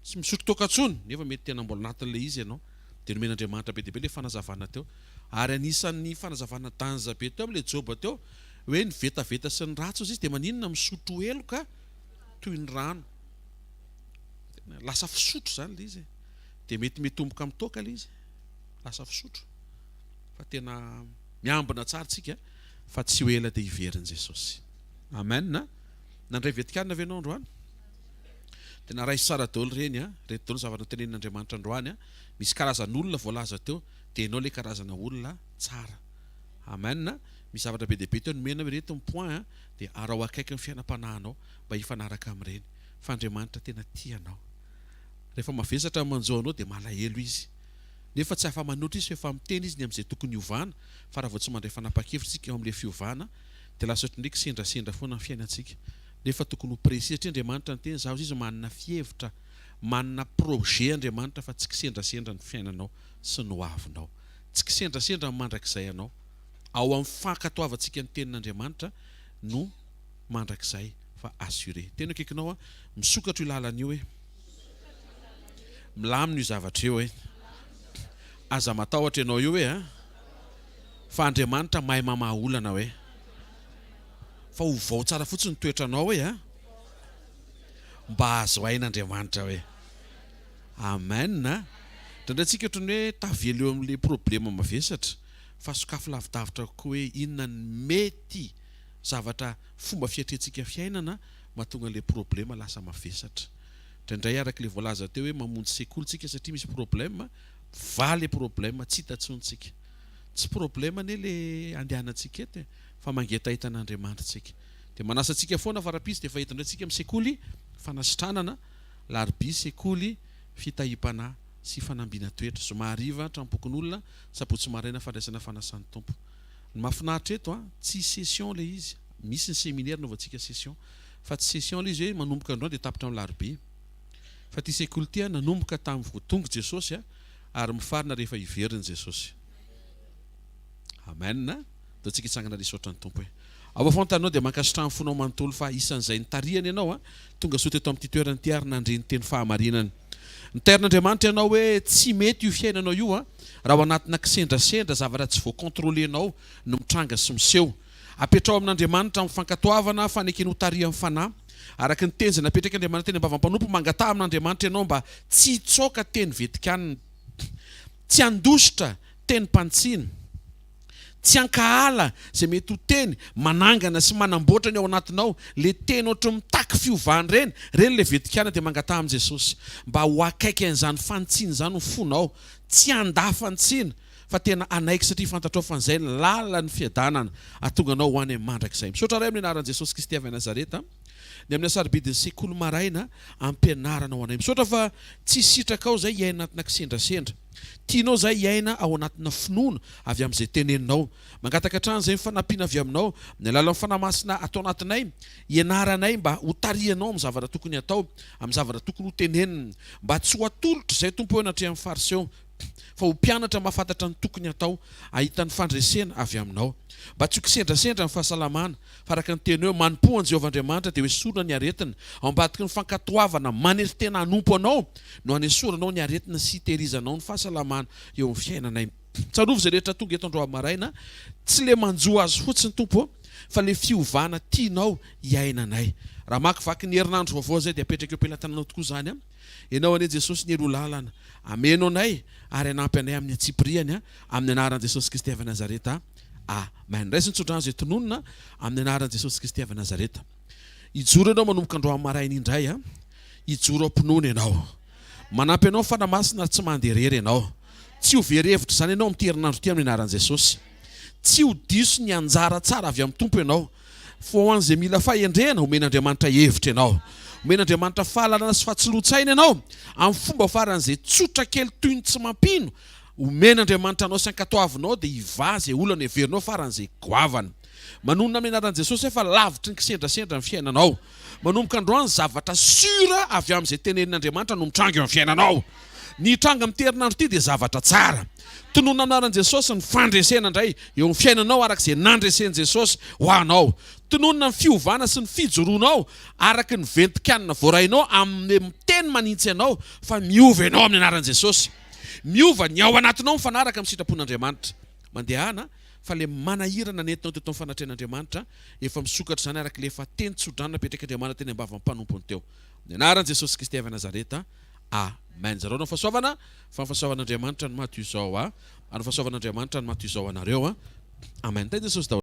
S2: tsy misotro tokantsony, nefa mety tena mbola anatin'ilay izy ianao, dia nomen'Andriamanitra be dia be ilay fanazavana teo. Ary anisan'ny fanazavana danja be teo amin'ilay Joba teo hoe ny vetaveta sy ny ratso izy dia maninona misotro eloka toy ny rano, lasa fisotro zany le izy, dia mety tomboka amin'ny toaka le izy, lasa fisotro. Fa tena miambina tsara tsika fa tsy ho ela dia hiverin'i Jesosy. Amen. Nandray vetikanina ve ianao androany? Tena raisy tsara daholo reny, reto daholo zavatra tenenin'Andriamanitra androany. misy karazan'olona voalaza teo dia ianao le karazana olona tsara. Amen. Misy zavatra be dehibe teo nomena reto ny point dia arao akaiky ny fiainam-panahinao mba hifanaraka amin'ireny fa Andriamanitra tena tianao. Rehefa mavesatra manjao anao dia malahelo izy, nefa tsy afa manoatra izy efa miteny izy ny amin'izay tokony hiovana, fa raha vao tsy mandray fanapa-kevitra isika eo amin'ilay fiovana dia lasa ohatry ndraiky sendrasendra foana ny fiainantsika. Nefa tokony ho précis satria Andriamanitra ny teny zaho izy manana fihevitra, manana projet Andriamanitra fa tsy kisendrasendra ny fiainanao sy ny hoavinao, tsy kisendrasendra ny mandrakizay anao. Ao amin'ny fankatoavantsika ny tenin'Andriamanitra no mandrakizay fa assuré. Teny akaikinao misokatra io lalana io milamina io zavatra eo aza matahotra ianao io fa Andriamanitra mahay mamaha olana fa ho vao tsara fotsiny toetranao mba azo hain'Andriamanitra amen. Ndraindraytsika ohatry ny hoe tavela eo amin'ilay problema mavesatra fa sokafo lavidavitra koa hoe inona ny mety zavatra fomba fiatrentsika fiainana mahatonga an'ilay problema lasa mavesatra. Ndraindray araka le voalaza teo hoe mamonjy sekolitsika satria misy problema, valy problema tsy hitantsontsika. Tsy problema ne le andehanantsika eto fa mangeta hitan'Andriamanitra tsika. Dia manasa antsika foana farapisy dia efa hitandray tsika amin'ny sekoly fanasitranana, larobia sekoly fitahim-panahy sy fanambiana toetra. Zoma hariva trampokon'olona sabotsy maraina fandraisana fanasan'ny tompo. Ny mahafinaritra eto tsy session le izy, misy ny séminaire naovantsika session, fa tsy session le izy hoe manomboka androany dia tapitra amin'ny larobia. Fa ty sekoly ty nanomboka tamin'ny voatongo Jesosy ary mifarina rehefa hiveriny Jesosy. Amen. Dia tsika hitsangana risaotra ny tompo ao fontanao dia mankasitrahany fonao manontolo fa isan'izay nitarihany ianao tonga soa teto amin'ity toerana ity ary nandre ny teny fahamarinany. Niterin'Andriamanitra ianao hoe tsy mety io fiainanao io raha ao anatina kisendrasendra zavatra tsy voakontrolenao no mitranga sy miseho. Apetrao amin'Andriamanitra amin'ny fankatoavana fanekeny ho tarihan'ny fanahy araka ny tenjana apetraka Andriamanitra teny ambavampanompo mangataha amin'Andriamanitra ianao mba tsy hitsoaka teny vetikanina, tsy handositra teny mpantsiny, tsy hankahala izay mety ho teny manangana sy manamboatra ny ao anatinao. Le teny ohatry mitaky fiovany reny le vetikana dia mangataha amin'i Jesosy mba ho akaiky an'izany fantsiny izany ho fonao, tsy handafantsina fa tena anaiky satria fantatrao fa izay lalana ny fiadanana ahatonga anao ho any amin'ny mandrakizay. Misaotra ray amin'ny anaran'i Jesosy Kristy avy Nazareta ny amin'ny sarobidiny sekoly maraina ampianarana ho anay. Misaotra fa tsy sitraka ao izay hiaina anatina kisendrasendra, tianao izay hiaina ao anatina finoana avy amin'izay teneninao. Mangataka hatrany izay mifanampiana avy aminao ny alalan'ny fanahymasina atao anatinay, ianaranay mba ho tarihanao amin'ny zavatra tokony atao, amin'ny zavatra tokony ho tenenina, mba tsy ho atolotra izay tompo eo anatrehan'ny fariseo, fa ho mpianatra mahafantatra ny tokony atao, ahitany fandresena avy aminao, mba tsy ho kisendrasendra ny fahasalamana fa araka ny teny hoe manompo an'i Jehovahandriamanitra dia hoesorana ny aretina ao ambadiky ny fankatoavana manery tena hanompo anao no hanesoranao ny aretina sy hitehirizanao ny fahasalamana eo amin'ny fiainanay. Tsarovy izay rehetra tonga eto andro maraina, tsy le manjoa azy fotsiny tompo fa le fiovana tianao hiainanay. Raha makivaky ny herinandro vaovao zay dia apetraka eo am-pelantananao tokoa izany ianao anie Jesosy ny elo lalana ameno anay ary hanampy anay amin'ny atsipriany amin'ny anaran'i Jesosy Kristy avy Nazareta. Amen. Raisiny tsodrano izay tononona amin'ny anaran'i Jesosy Kristy avy Nazareta. Hijoro ianao manomboka andro maraina indray hijoro am-pinoana ianao, manampy anao fanamasina tsy manderery ianao, tsy ho verevitra izany ianao amin'ny herinandro ty amin'ny anaran'i Jesosy, tsy ho diso ny anjara tsara avy amin'ny tompo ianao, fa ho an'izay mila fahendrena homen'Andriamanitra hevitra ianao, homen'Andriamanitra fahalalana sy fahatsilontsaina ianao amin'ny fomba faran'izay tsotra kely toy ny tsy mampino. Homen'Andriamanitra anao sy ankatoavinao dia hiva izay olana heverinao faran'izay goavana. Manonona amin'ny anaran'i Jesosy efa lavitry ny kisendrasendra ny fiainanao. Manomboka androany zavatra sura avy amin'izay tenenin'Andriamanitra no mitranga eo amin'ny fiainanao. Ny tranga amin'ny herinandro ity dia zavatra tsara. Tonona amin'ny anaran'i Jesosy ny fandresena indray eo amin'ny fiainanao araka izay nandresen'i Jesosy ho anao. Tonona ny fiovana sy ny fijoroanao araka ny ventikanina voarainao amin'ny teny manintsy ianao fa miova ianao amin'ny anaran'i Jesosy. Miova ny ao anatinao mifanaraka amin'ny sitrapon'Andriamanitra. Mandehana fa le manahirana nentinao teto amin'ny fanatrehan'Andriamanitra efa misokatra izany araka le efa teny tsodrano napetraka Andriamanitra teny ambava-mpanompony teo. Ny anaran'i Jesosy Kristy avy Nazareta. Amen. Zareo no fahasoavana fa ny fahasoavan'Andriamanitra no maty izao ary ny fahasoavan'Andriamanitra no maty izao anareo. Amen.